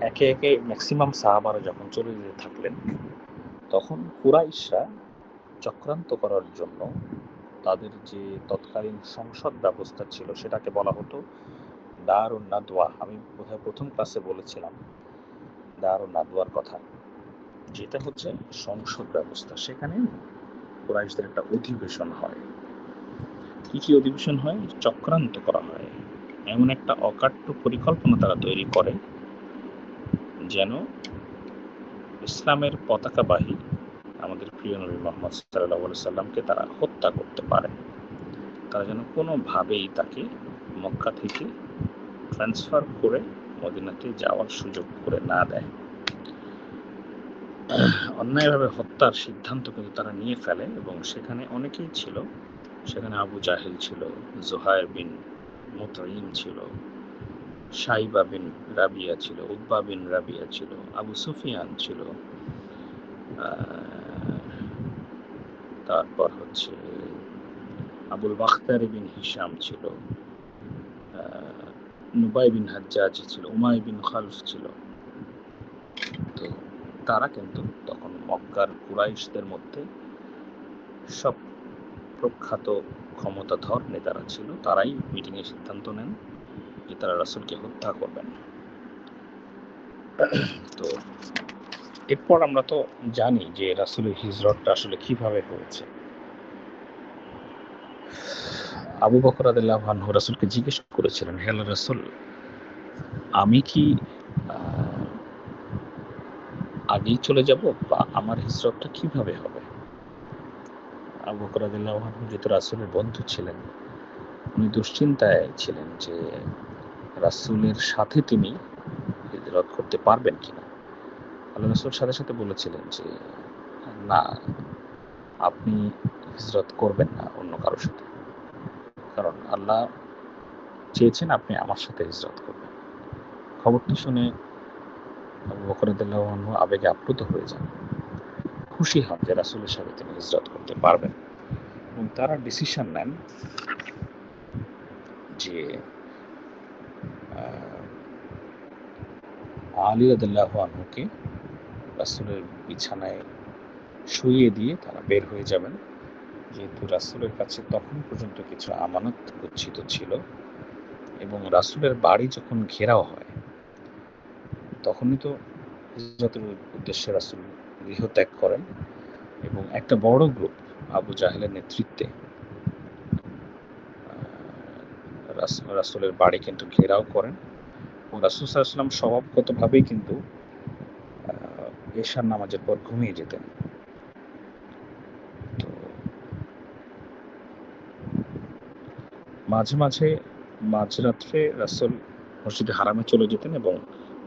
একে একে ম্যাক্সিমাম সাহাবারা যখন চলে যেতে থাকলেন, তখন কুরাইশরা চক্রান্ত করার জন্য তাদের যে তৎকালীন সংসদ ব্যবস্থা ছিল সেটাকে বলা হতো দারুন নাদওয়া। আমি বোধহয় প্রথম ক্লাসে বলেছিলাম দারুন নাদওয়ার কথা, যেটা হচ্ছে সংসদ ব্যবস্থা। সেখানে কুরাইশদের একটা অধিবেশন হয়। কি কি অধিবেশন হয়? চক্রান্ত করা হয়, এমন একটা অকাট্য পরিকল্পনা তারা তৈরি করে যেন ইসলামের পতাকাবাহী আমাদের প্রিয় নবী মুহাম্মদ সাল্লাল্লাহু আলাইহি সাল্লামকে তারা হত্যা করতে পারে। তারা যেন কোনোভাবেই তাকে মক্কা থেকে ট্রান্সফার করে মদিনাতে যাওয়ার সুযোগ করে না দেয়। অন্যায়ভাবে হত্যার সিদ্ধান্ত কিন্তু তারা নিয়ে ফেলে, এবং সেখানে অনেকেই ছিল। সেখানে আবু জাহেল ছিল, জুহাইর বিন মুতঈম ছিল, শাইবা বিন রাবিয়া ছিল, উতবা বিন রাবিয়া ছিল, আবু সুফিয়ান ছিল, তারপর হচ্ছে আবুল বাখতারি বিন হিশাম ছিল, নুবাই বিন হাজ্জাজ ছিল, উমাই বিন খালফ ছিল। তো তারা কিন্তু তখন মক্কার কুরাইশদের মধ্যে সব প্রখ্যাত ক্ষমতাধর নেতারা ছিল। তারাই মিটিংয়ে সিদ্ধান্ত নেন যে তারা রাসূলকে হত্যা করবেন। তো এরপর আমরা তো জানি যে রাসূলের হিজরতটা আসলে কিভাবে হয়েছে। আবু বকর রাদিয়াল্লাহু আনহু রাসূলকে জিজ্ঞেস করেছিলেন, হে আল্লাহর রাসূল, আমি কি আগেই চলে যাব, বা আমার হিজরতটা কিভাবে হবে? আবু বকর রাদিয়াল্লাহু আনহু যেহেতু রাসূলের বন্ধু ছিলেন, উনি দুশ্চিন্তায় ছিলেন যে রাসূলের সাথে তিনি হিজরত করতে পারবেন কিনা। আল্লাহ রাসূল সাথে সাথে বলেছিলেন যে না, আপনি হিজরত করবেন না অন্য কারোর সাথে, কারণ আল্লাহ চেয়েছেন আপনি আমার সাথে হিজরত করবেন। খবরটি শুনে আবু বকর রাদিয়াল্লাহু আনহু আবেগে আপ্লুত হয়ে যান, খুশি হন যে রাসূলের সাথে তিনি হিজরত করতে পারবেন, এবং তারা ডিসিশন নেন যে আলী রাদিয়াল্লাহু আনহুকে রাসূলের বিছানায় শুইয়ে দিয়ে তারা বের হয়ে যাবেন, যেহেতু রাসূলের কাছে তখন পর্যন্ত কিছু আমানত গচ্ছিত ছিল, এবং রাসূলের বাড়ি যখন ঘেরাও হয় তখনই তো হিজরতের উদ্দেশ্যে রাসূল গৃহত্যাগ করেন, এবং একটা বড় গ্রুপ আবু জাহেলের নেতৃত্বে রাসূলের বাড়ি কিন্তু ঘেরাও করেন, এবং রাসূল সাল্লাল্লাহু আলাইহি ওয়াসাল্লাম স্বভাবগতভাবেই কিন্তু এশার নামাজের পর ঘুমিয়ে যেতেন। তো মাঝে মাঝে মাঝরাত্রে রাসূল মসজিদে হারামে চলে যেতেন এবং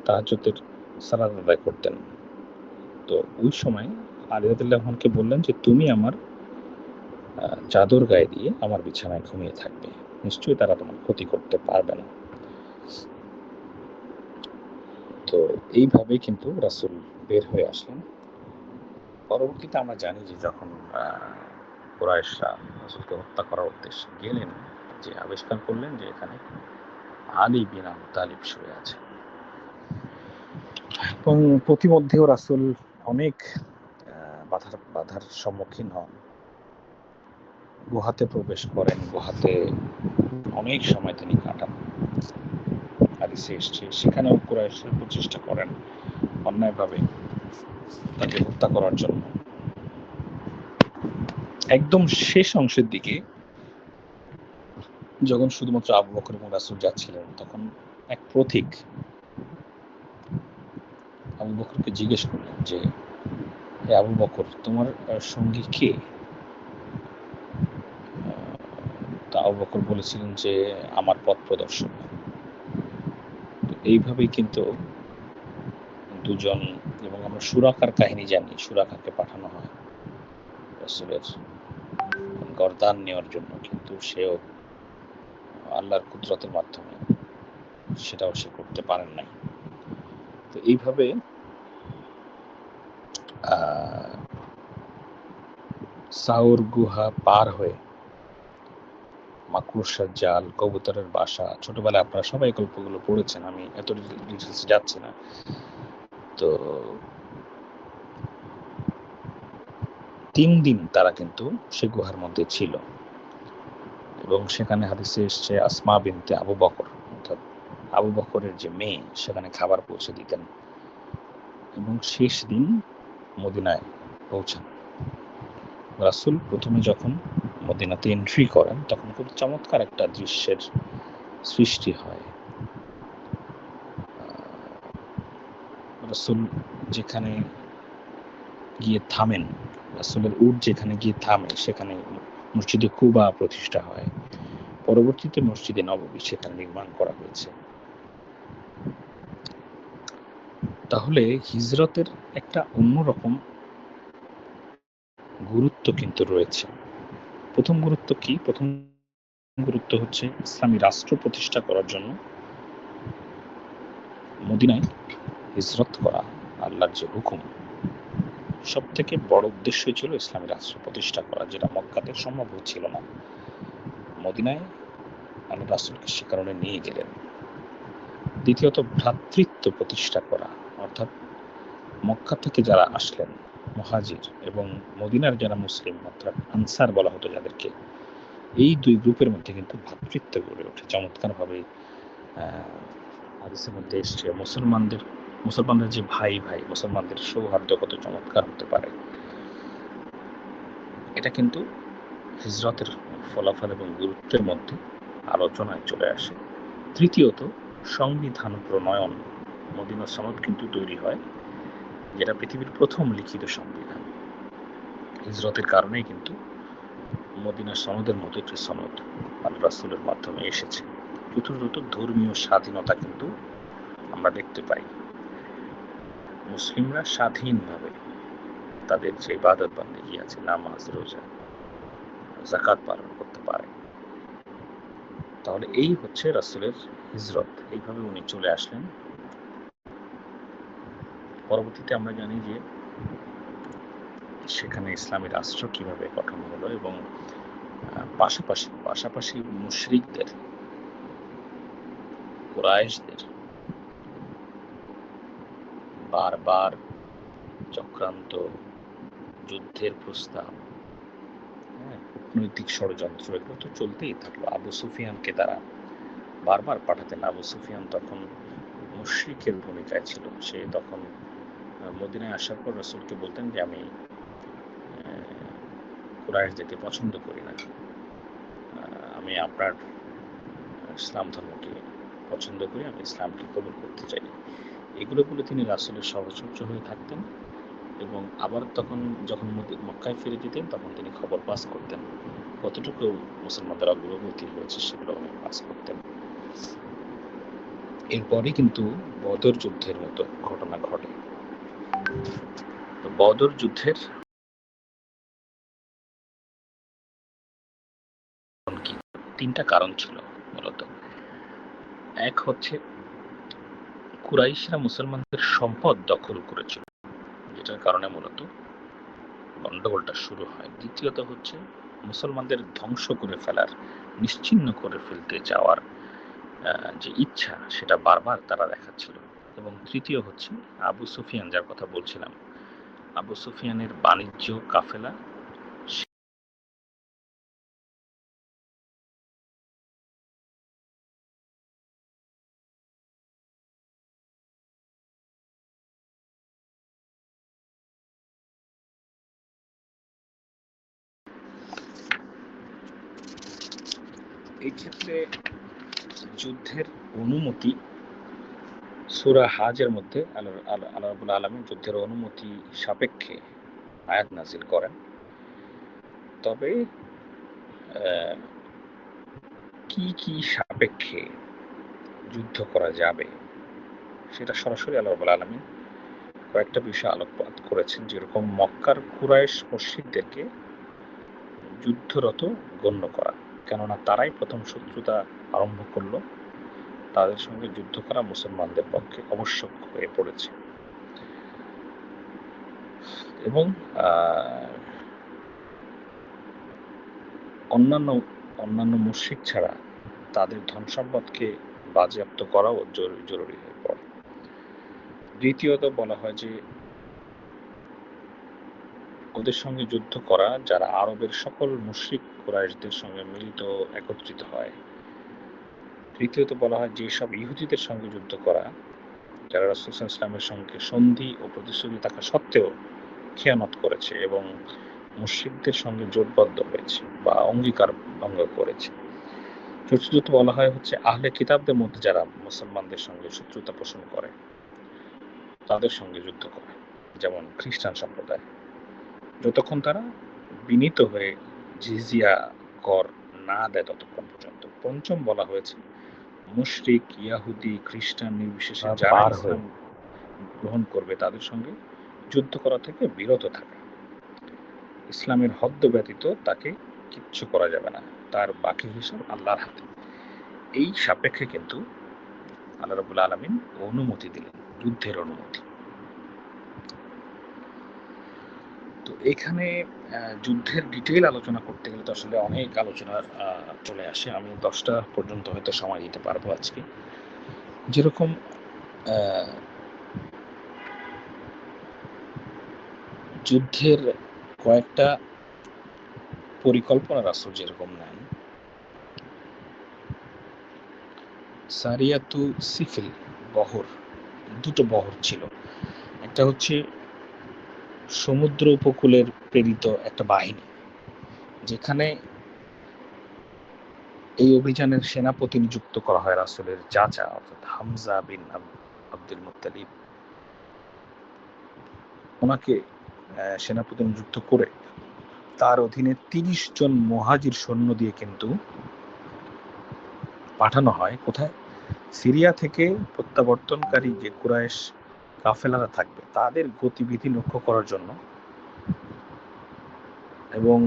তাহাজ্জুদের সালাত আদায় করতেন। তো ওই সময় আলী রাদিয়াল্লাহু আনহুকে বললেন যে তুমি আমার চাদর গায়ে দিয়ে আমার বিছানায় ঘুমিয়ে থাকবে, নিশ্চয়ই তারা তোমার ক্ষতি করতে পারবে না। তো এইভাবেই কিন্তু রাসূল বের হয়ে আসলেন। পরবর্তীতে আমরা জানি যে যখন কুরাইশরা রাসূলকে হত্যা করার উদ্দেশ্যে গেলেন, যে আবিষ্কার করলেন যে এখানে আলী বিন আবু তালিব শুয়ে আছে, এবং প্রতিমধ্যেও রাসূল অনেক বাধার সম্মুখীন হন, গুহাতে প্রবেশ করেন, গুহাতে অনেক সময় তিনি কাটান। হাদিসে এসেছে সেখানেও কুরাইশরা প্রচেষ্টা করেন অন্যায়ভাবে তাকে হত্যা করার জন্য। একদম শেষ অংশের দিকে যখন শুধুমাত্র আবু বকর এবং রাসূল যাচ্ছিলেন, তখন এক পথিক আবু বকরকে জিজ্ঞেস করলেন যে হে আবু বকর, তোমার সঙ্গী কে? তা আবু বকর বলেছিলেন যে আমার পথ প্রদর্শক। এইভাবেই কিন্তু দুজন, এবং আমরা সুরাকার কাহিনী জানি, সুরাকাকে পাঠানো হয় রাসূলের গর্দান নেওয়ার জন্য, কিন্তু সেও আল্লাহর কুদরতের মাধ্যমে সেটাও সে করতে পারেন নাই। তো এইভাবে সাউর গুহা পার হয়ে মাকড়সার জাল, কবুতরের বাসা, ছোটবেলায় আপনারা সবাই গল্পগুলো পড়েছেন, আমি এত ডিটেলস যাচ্ছি না। তো 3 দিন তারা কিন্তু সে গুহার মধ্যে ছিল, এবং সেখানে হাদিসে এসছে আসমা বিনতে আবু বকর, অর্থাৎ আবু বকরের যে মেয়ে, সেখানে খাবার পৌঁছে দিতেন। এবং শেষ দিন মদিনায় পৌঁছান। রাসূল প্রথমে যখন মদিনাতে এন্ট্রি করেন তখন খুব চমৎকার একটা দৃশ্যের সৃষ্টি হয়। রাসূল যেখানে গিয়ে থামেন, রাসূলের উট যেখানে গিয়ে থামে, সেখানে মসজিদে কুবা প্রতিষ্ঠা হয়। পরবর্তীতে মসজিদে নববী সেখানে নির্মাণ করা হয়েছে। তাহলে হিজরতের একটা অন্যরকম গুরুত্ব কিন্তু রয়েছে। প্রথম গুরুত্ব কি? প্রথম গুরুত্ব হচ্ছে ইসলামী রাষ্ট্র প্রতিষ্ঠা করার জন্য মদিনায় হিজরত করা, আল্লাহর যে হুকুম, সব থেকে বড় উদ্দেশ্য ছিল ইসলামী রাষ্ট্র প্রতিষ্ঠা করা, যেটা মক্কাতে সম্ভব হচ্ছিল না। মদিনায় আল্লাহ রাসূলকে সে কারণে নিয়ে গেলেন। দ্বিতীয়ত ভ্রাতৃত্ব প্রতিষ্ঠা করা, অর্থাৎ মক্কা থেকে যারা আসলেন মুহাজির এবং মদিনার যারা মুসলিম, অর্থাৎ আনসার বলা হতো যাদেরকে, এই দুই গ্রুপের মধ্যে কিন্তু ভ্রাতৃত্ব গড়ে ওঠে চমৎকারভাবে। হাদিসের মধ্যে এসছে মুসলমানদের যে ভাই ভাই, মুসলমানদের সৌহার্দ্য কত চমৎকার হতে পারে, এটা কিন্তু হিজরতের ফলাফল এবং গুরুত্বের মধ্যে আলোচনায় চলে আসে। তৃতীয়ত সংবিধান প্রণয়ন, মদিনা সনদ কিন্তু তৈরি হয়, যেটা পৃথিবীর প্রথম লিখিত সংবিধান। হিজরতের কারণেই কিন্তু মদিনা সনদের মতো একটি সনদ আল্লাহ রাসূলের মাধ্যমে এসেছে। চতুর্থত ধর্মীয় স্বাধীনতা কিন্তু আমরা দেখতে পাই। মুসলিমরা স্বাধীনভাবে তাদের যে ইবাদত বন্দেগী আছে, নামাজ, রোজা, যাকাত পালন করতে পারে। তাহলে এই হচ্ছে রাসূলের হিজরত। এইভাবে উনি চলে আসলেন। পরবর্তীতে আমরা জানি যে সেখানে ইসলামী রাষ্ট্র কিভাবে গঠন হলো, এবং পাশাপাশি মুশরিকদের, কুরাইশদের বারবার চক্রান্ত, যুদ্ধের প্রস্তাব, কূটনৈতিক ষড়যন্ত্র, এগুলো তো চলতেই থাকলো। আবু সুফিয়ানকে তারা বারবার পাঠাতেন। আবু সুফিয়ান তখন মুশরিকের ভূমিকায় ছিল। সে তখন মদিনায় আসার পর রাসূলকে বলতেন যে আমি কুরাইশদেরকে পছন্দ করি না, আমি আপনার ইসলাম ধর্মকে পছন্দ করি, আমি ইসলামকে কবুল করতে চাই। এগুলো বলে তিনি রাসূলের সহচর্য হয়ে থাকতেন, এবং আবার তখন যখন মক্কায় ফিরে যেতেন তখন তিনি খবর পাস করতেন, কতটুকু মুসলমানদের অগ্রগতি হয়েছে সেগুলো উনি পাস করতেন। এরপরই কিন্তু বদর যুদ্ধের মতো ঘটনা ঘটে। তো বদর যুদ্ধের কি 3টা কারণ ছিল মূলত। এক হচ্ছে কুরাইশরা মুসলমানদের সম্পদ দখল করেছিল, যেটার কারণে মূলত গন্ডগোলটা শুরু হয়। দ্বিতীয়ত হচ্ছে মুসলমানদের ধ্বংস করে ফেলার, নিশ্চিহ্ন করে ফেলতে যাওয়ার যে ইচ্ছা, সেটা বারবার তারা দেখাচ্ছিল। এবং তৃতীয় হচ্ছে আবু সুফিয়ান, যার কথা বলছিলাম, আবু সুফিয়ানের বাণিজ্য কাফেলা এই ক্ষেত্রে যুদ্ধের অনুমতি সূরা হাজের মধ্যে আল্লাহ রাব্বুল আলামিন যুদ্ধের অনুমতি সাপেক্ষে আয়াত নাজিল করেন। তবে কি সাপেক্ষে যুদ্ধ করা যাবে সেটা সরাসরি আল্লাহ রাব্বুল আলামিন কয়েকটা বিষয় আলোকপাত করেছেন। যেরকম মক্কার কুরাইশ মুশরিকদেরকে যুদ্ধরত গণ্য করা, কেননা তারাই প্রথম শত্রুতা আরম্ভ করলো, তাদের সঙ্গে যুদ্ধ করা মুসলমানদের পক্ষে আবশ্যক হয়ে পড়েছে। এবং অন্যান্য মুশরিক ছাড়া তাদের ধন সম্পদকে বাজেয়াপ্ত করাও জরুরি হয়ে পড়ে। দ্বিতীয়ত বলা হয় যে ওদের সঙ্গে যুদ্ধ করা যারা আরবের সকল মুশরিক কুরাইশদের সঙ্গে মিলিত একত্রিত হয়। তৃতীয়ত বলা হয় যেসব ইহুদিদের সঙ্গে যুদ্ধ করা যারা রাসূল সাল্লাল্লাহু আলাইহি ওয়াসাল্লামের সঙ্গে সন্ধি ও প্রতিশ্রুতি থাকা সত্ত্বেও খেয়ানত করেছে এবং মুশরিকদের সঙ্গে জোটবদ্ধ হয়েছে বা অঙ্গীকার ভঙ্গ করেছে। চতুর্থত বলা হয় হচ্ছে আহলে কিতাবদের মধ্যে যারা মুসলমানদের সঙ্গে শত্রুতা পোষণ করে তাদের সঙ্গে যুদ্ধ করে, যেমন খ্রিস্টান সম্প্রদায়, যতক্ষণ তারা বিনীত হয়ে জিজিয়া কর না দেয় ততক্ষণ পর্যন্ত। পঞ্চম বলা হয়েছে মুশরিক, ইয়াহুদি, খ্রিস্টান নির্বিশেষে যারা ইসলাম গ্রহণ করবে তাদের সঙ্গে যুদ্ধ করা থেকে বিরত থাকা। ইসলামের হদ্দ ব্যতীত তাকে কিচ্ছু করা যাবে না, তার বাকি হিসাব আল্লাহর হাতে। এই সাপেক্ষে কিন্তু আল্লাহ রাব্বুল আলামিন অনুমতি দিলেন, যুদ্ধের অনুমতি। তো এখানে যুদ্ধের ডিটেইল আলোচনা করতে গেলে তো আসলে অনেক আলোচনা চলে আসে। আমি 10টা পর্যন্ত হয়তো সময় দিতে পারবো আজকে। যেরকম যুদ্ধের কয়েকটা পরিকল্পনা রাসূল যেরকম নেন, সারিয়াতু সিফিল বহর, দুটো বহর ছিল। একটা হচ্ছে সমুদ্র উপকূলের প্রেরিত একটা বাহিনী, যেখানে এই অভিযানের সেনাপতি নিযুক্ত করা হয় রাসূলের চাচা অর্থাৎ হামজা বিন আব্দুল মুত্তালিব। ওনাকে সেনাপতি নিযুক্ত করে তার অধীনে 30 জন মুহাজির সৈন্য দিয়ে কিন্তু পাঠানো হয় কোথায়? সিরিয়া থেকে প্রত্যাবর্তনকারী যে কুরাইশ কাফেলারা থাকবে তাদের গতিবিধি লক্ষ্য করার জন্য, এবং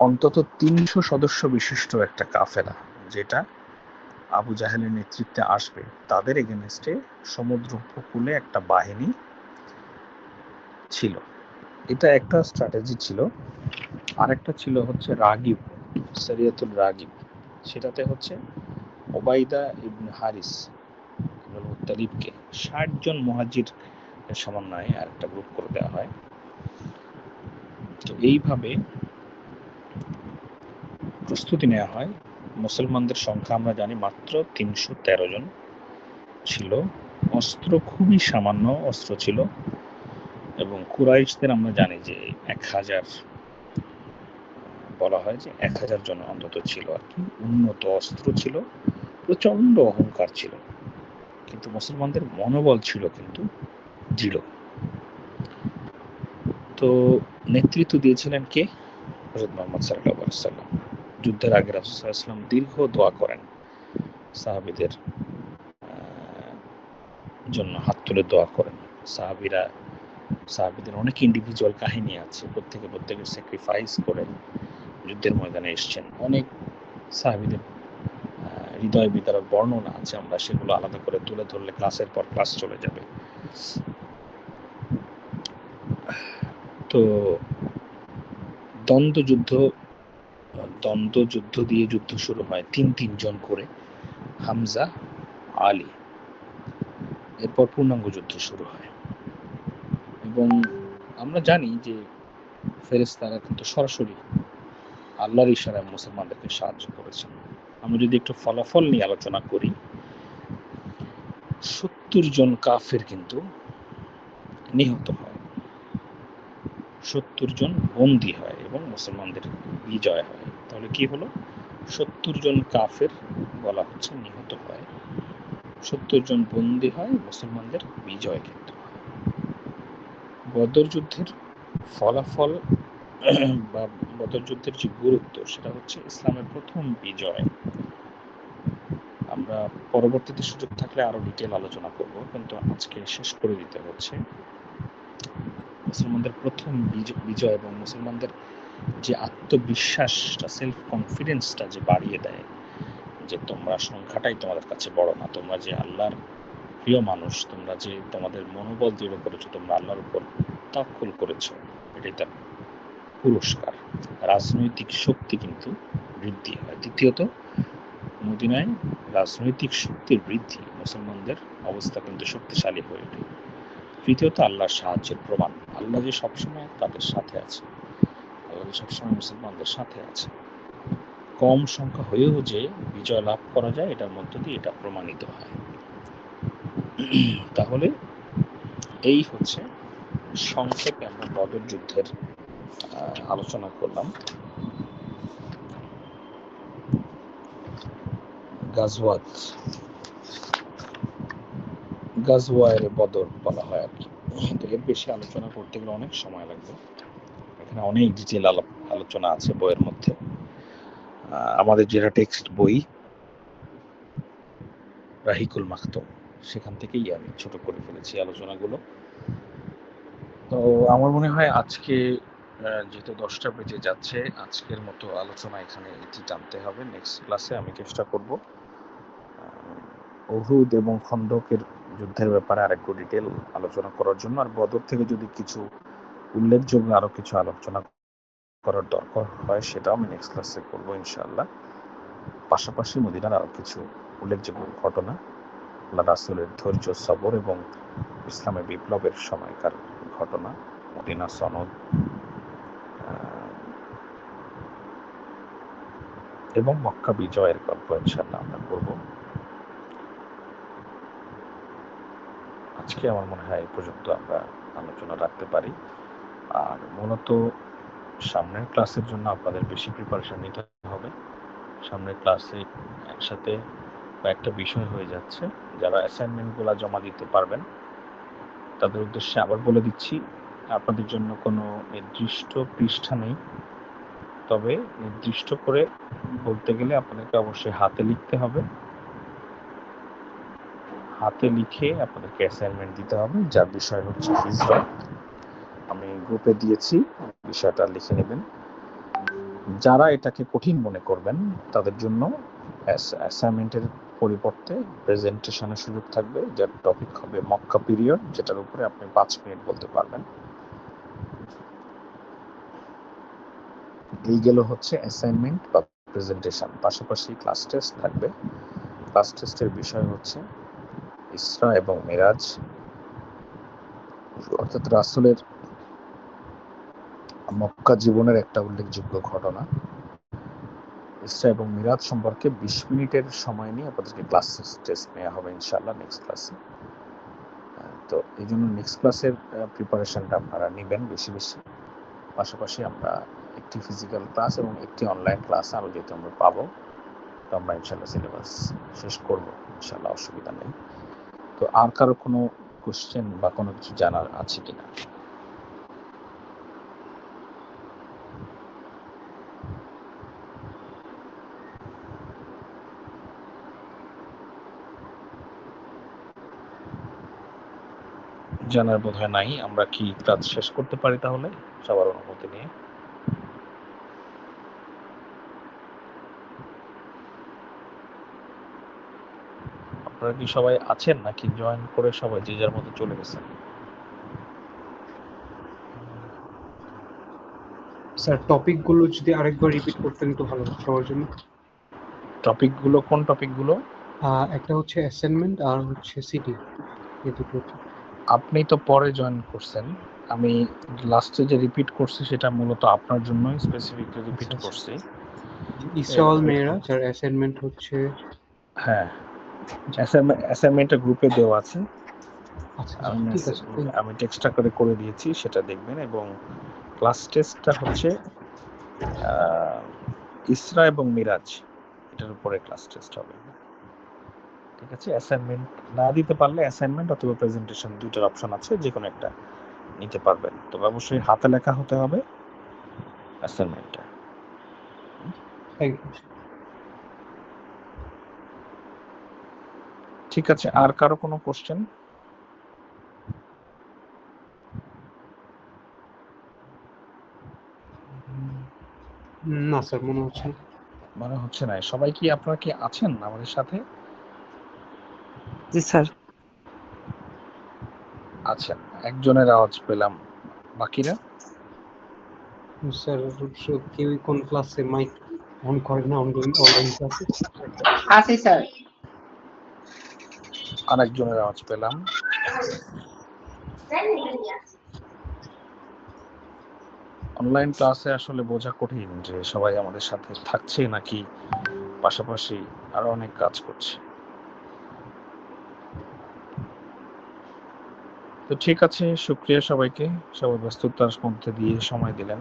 অন্তত 300 সদস্য বিশিষ্ট একটা কাফেলা যেটা আবু জাহেলের নেতৃত্বে আসবে, তাদের এগেনস্টে সমুদ্র উপকূলে একটা বাহিনী ছিল। এটা একটা স্ট্র্যাটেজি ছিল। আরেকটা ছিল হচ্ছে রাগিব, সারিয়াতুল রাগিব। সেটাতে হচ্ছে ওবাইদা ইবনে হারিস ইবনুল মুত্তালিবকে 60 জন মুহাজির সমন্বয়ে আরেকটা গ্রুপ করে দেওয়া হয়। তো এইভাবে প্রস্তুতি নেওয়া হয়। মুসলমানদের সংখ্যা আমরা জানি মাত্র 313 জন ছিল। অস্ত্র খুবই সামান্য অস্ত্র ছিল, এবং কুরাইশদের আমরা জানি যে 1000 বলা হয় যে 1000 জন অন্তত ছিল আর কি। উন্নত অস্ত্র ছিল, প্রচন্ড অহংকার ছিল, কিন্তু মুসলমানদের মনোবল ছিল কিন্তু দৃঢ়। তো নেতৃত্ব দিয়েছিলেন কে? হযরত মুহাম্মদ সাল্লাল্লাহু আলাইহি ওয়াসাল্লাম। যুদ্ধের আগে রাসূল সাল্লাল্লাহু আলাইহি ওয়াসাল্লাম দীর্ঘ দোয়া করেন, সাহাবীদের জন্য হাত তুলে দোয়া করেন। সাহাবীদের অনেক ইন্ডিভিজুয়াল কাহিনী আছে, প্রত্যেকের স্যাক্রিফাইস করে যুদ্ধের ময়দানে এসেছেন। অনেক সাহাবীদের হৃদয় বিদারক বর্ণনা আছে, আমরা সেগুলো আলাদা করে তুলে ধরলে ক্লাসের পর ক্লাস চলে যাবে। তো দ্বন্দ্ব দিয়ে যুদ্ধ শুরু হয়, 3 জন করে, হামজা, আলী। এরপর পূর্ণাঙ্গ যুদ্ধ শুরু হয়, এবং আমরা জানি যে ফেরেশতারা কিন্তু সরাসরি আল্লাহর ইশারায় মুসলমানদেরকে সাহায্য করেছেন। আমরা যদি একটু ফলাফল নিয়ে আলোচনা করি, 70 জন কাফের কিন্তু নিহত হয়, 70 জন বন্দী হয় এবং মুসলমানদের বিজয় হয়। তাহলে কি হলো? 70 জন কাফের বলা হচ্ছে নিহত হয়, 70 জন বন্দী হয়, মুসলমানদের বিজয় কিন্তু হয়। বদর যুদ্ধের ফলাফল বা বদর যুদ্ধের যে গুরুত্ব, সেটা হচ্ছে ইসলামের প্রথম বিজয়। আমরা পরবর্তীতে সুযোগ থাকলে আরো ডিটেল আলোচনা করব, কিন্তু আজকে শেষ করে দিতে হচ্ছে। মুসলমানদের প্রথম বিজয় এবং মুসলমানদের যে আত্মবিশ্বাসটা, সেলফ কনফিডেন্সটা যে বাড়িয়ে দেয়, যে তোমরা সংখ্যাটাই তোমাদের কাছে বড় না, তোমরা যে আল্লাহর প্রিয় মানুষ, তোমরা যে তোমাদের মনোবল দৃঢ় করেছো, তোমরা আল্লাহর উপর তাওয়াক্কুল করেছো, এটাই তার পুরস্কার। রাজনৈতিক শক্তি কিন্তু বৃদ্ধি হয়। দ্বিতীয়ত, মদিনায় রাজনৈতিক শক্তির বৃদ্ধি, মুসলমানদের অবস্থা কিন্তু শক্তিশালী হয়ে ওঠে। তৃতীয়ত, আল্লাহর সাহায্যের প্রমাণ, আল্লাহ যে সবসময় তাদের সাথে আছে, আল্লাহ যে সবসময় মুসলমানদের সাথে আছে। কম সংখ্যা হয়েও যে বিজয় লাভ করা যায়, এটার মধ্য দিয়ে এটা প্রমাণিত হয়। তাহলে এই হচ্ছে সংক্ষেপে আমরা বদর যুদ্ধের আলোচনা করলাম। গাজওয়ায়ে বদর বলা হয় আর কি। তো এর বেশি আলোচনা করতে গেলে অনেক সময় লাগবে, এখানে অনেক ডিটেল আলোচনা আছে বইয়ের মধ্যে। আমাদের যেটা টেক্সট বই রাহিকুল মাখতুম, সেখান থেকেই আমি ছোট করে ফেলেছি আলোচনাগুলো। তো আমার মনে হয় আজকে যেহেতু 10টা বেজে যাচ্ছে, আজকের মতো আলোচনা এখানে ইতি টানতে হবে। নেক্সট ক্লাসে আমি চেষ্টা করব উহুদ এবং খন্দকের যুদ্ধের ব্যাপারে আরেকটু ডিটেল আলোচনা করার জন্য, আর বদর থেকে যদি কিছু উল্লেখযোগ্য আরো কিছু আলোচনা করার দরকার হয় সেটাও আমি নেক্সট ক্লাসে করবো ইনশাআল্লাহ। পাশাপাশি মদিনার আরো কিছু উল্লেখযোগ্য ঘটনা, আল্লাহ রাসূলের ধৈর্য, সবর এবং ইসলামের বিপ্লবের সময়কার ঘটনা, মদিনা সনদ এবং মক্কা বিজয়ের গল্প ইনশাআল্লাহ আমরা করব। আজকে আমার মনে হয় এই পর্যন্ত আমরা আলোচনা রাখতে পারি। আর মূলত সামনের ক্লাসের জন্য আপনাদের বেশি প্রিপারেশন নিতে হবে। সামনের ক্লাসে একসাথে কয়েকটা বিষয় হয়ে যাচ্ছে। যারা অ্যাসাইনমেন্টগুলো জমা দিতে পারবেন তাদের উদ্দেশ্যে আবার বলে দিচ্ছি, আপনাদের জন্য কোনো নির্দিষ্ট পৃষ্ঠা নেই, তবে নির্দিষ্ট করে বলতে গেলে আপনাদেরকে অবশ্যই হাতে লিখতে হবে। হাতে লিখে আপনাদেরকে অ্যাসাইনমেন্ট দিতে হবে, যার বিষয় হচ্ছে হিজরত। আমি গ্রুপে দিয়েছি, বিষয়টা লিখে নেবেন। যারা এটাকে কঠিন মনে করবেন তাদের জন্য অ্যাসাইনমেন্টের পরিবর্তে প্রেজেন্টেশনের সুযোগ থাকবে, যার টপিক হবে মক্কা পিরিয়ড, যেটার উপরে আপনি 5 মিনিট বলতে পারবেন। এই গেল হচ্ছে অ্যাসাইনমেন্ট বা প্রেজেন্টেশন। পাশাপাশি ক্লাস টেস্ট থাকবে। ক্লাস টেস্টের বিষয় হচ্ছে ইসরা এবং মিরাজ, অর্থাৎ রাসূলের মক্কা জীবনের একটা উল্লেখযোগ্য ঘটনা। ইসরা এবং মিরাজ সম্পর্কে 20 মিনিটের সময় নিয়ে আপনাদেরকে ক্লাস টেস্ট নেওয়া হবে ইনশাআল্লাহ নেক্সট ক্লাসে। তো এই জন্য নেক্সট ক্লাসের প্রিপারেশনটা আপনারা নেবেন বেশি বেশি। পাশাপাশি আমরা একটি ফিজিক্যাল ক্লাস এবং একটি অনলাইন ক্লাস আরও যেহেতু আমরা পাবো, তো আমরা ইনশাআল্লাহ সিলেবাস শেষ করব ইনশাআল্লাহ, অসুবিধা নেই। তো আর কারো কোনো কোশ্চেন বা কোনো কিছু জানার আছে কিনা? জানার বোধ হয় নাই। আমরা কি ক্লাস শেষ করতে পারি তাহলে সবার অনুমতি নিয়ে? আপনারা কি সবাই আছেন নাকি জয়েন করে সবাই যে যার মতো চলে গেছেন? স্যার টপিকগুলো যদি আরেকবার রিপিট করতেন তো ভালো হতো সবার জন্য। টপিকগুলো কোন টপিকগুলো? একটা হচ্ছে অ্যাসাইনমেন্ট আর হচ্ছে সিটি, এই দুটো। আপনি তো পরে জয়েন করছেন, আমি লাস্টে যে রিপিট করছি সেটা মূলত আপনার জন্যই স্পেসিফিকলি রিপিট করছি। ইসরা ওয়াল মেরাজ আর অ্যাসাইনমেন্ট হচ্ছে, হ্যাঁ, অ্যাসাইনমেন্টটা গ্রুপে দেওয়া আছে। আচ্ছা ঠিক আছে, আমি টেক্সটটা করে দিয়েছি, সেটা দেখবেন। এবং ক্লাস টেস্টটা হচ্ছে ইসরা এবং মিরাজ, এটার উপরে ক্লাস টেস্ট হবে। ঠিক আছে, অ্যাসাইনমেন্ট না দিতে পারলে অ্যাসাইনমেন্ট অথবা প্রেজেন্টেশন দুইটার অপশন আছে, যে কোনো একটা নিতে পারবেন। তবে অবশ্যই হাতে লেখা হতে হবে অ্যাসাইনমেন্টটা। ঠিক আছে, আর কারো কোনো কোশ্চেন? স্যার মনে হচ্ছে না। মনে হচ্ছে না। সবাই কি আপনারা কি আছেন আমাদের সাথে? জি স্যার। আচ্ছা, একজনের আওয়াজ পেলাম, বাকিরা? স্যার কেউই কোন ক্লাসে মাইক অন করে না অনগোয়িং অনলাইন ক্লাসে? আছি স্যার। আরেকজনের আওয়াজ পেলাম। অনলাইন ক্লাসে আসলে বোঝা কঠিন যে সবাই আমাদের সাথে থাকছে নাকি পাশাপাশি আরো অনেক কাজ করছে। তো ঠিক আছে, শুকরিয়া সবাইকে, সবাই ব্যস্ততার মধ্যে দিয়ে সময় দিলেন।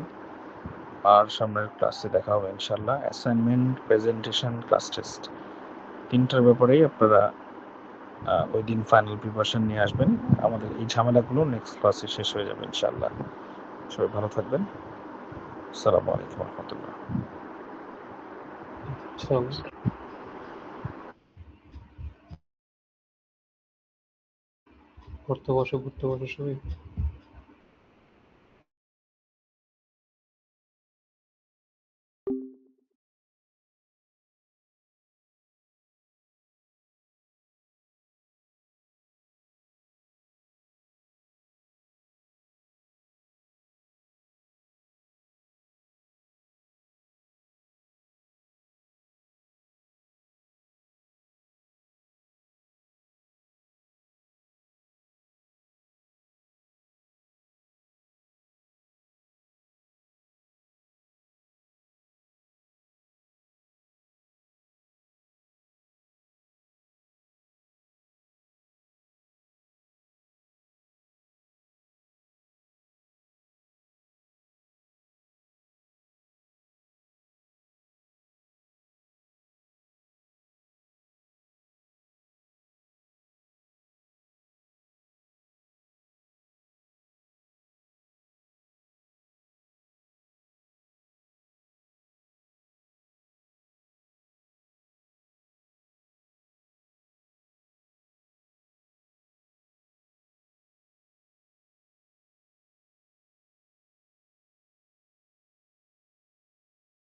আর সামনের ক্লাসে দেখা হবে ইনশাল্লাহ। অ্যাসাইনমেন্ট, প্রেজেন্টেশন, ক্লাস টেস্ট, তিনটার ব্যাপারেই আপনারা ওই দিন ফাইনাল প্রিপারেশন নিয়ে আসবেন। আমাদের এই ঝামেলাগুলো নেক্সট ক্লাসে শেষ হয়ে যাবে ইনশাল্লাহ। সবাই ভালো থাকবেন। আসসালামু আলাইকুম ওয়া রাহমাতুল্লাহ। পড়তে বসো সবাই।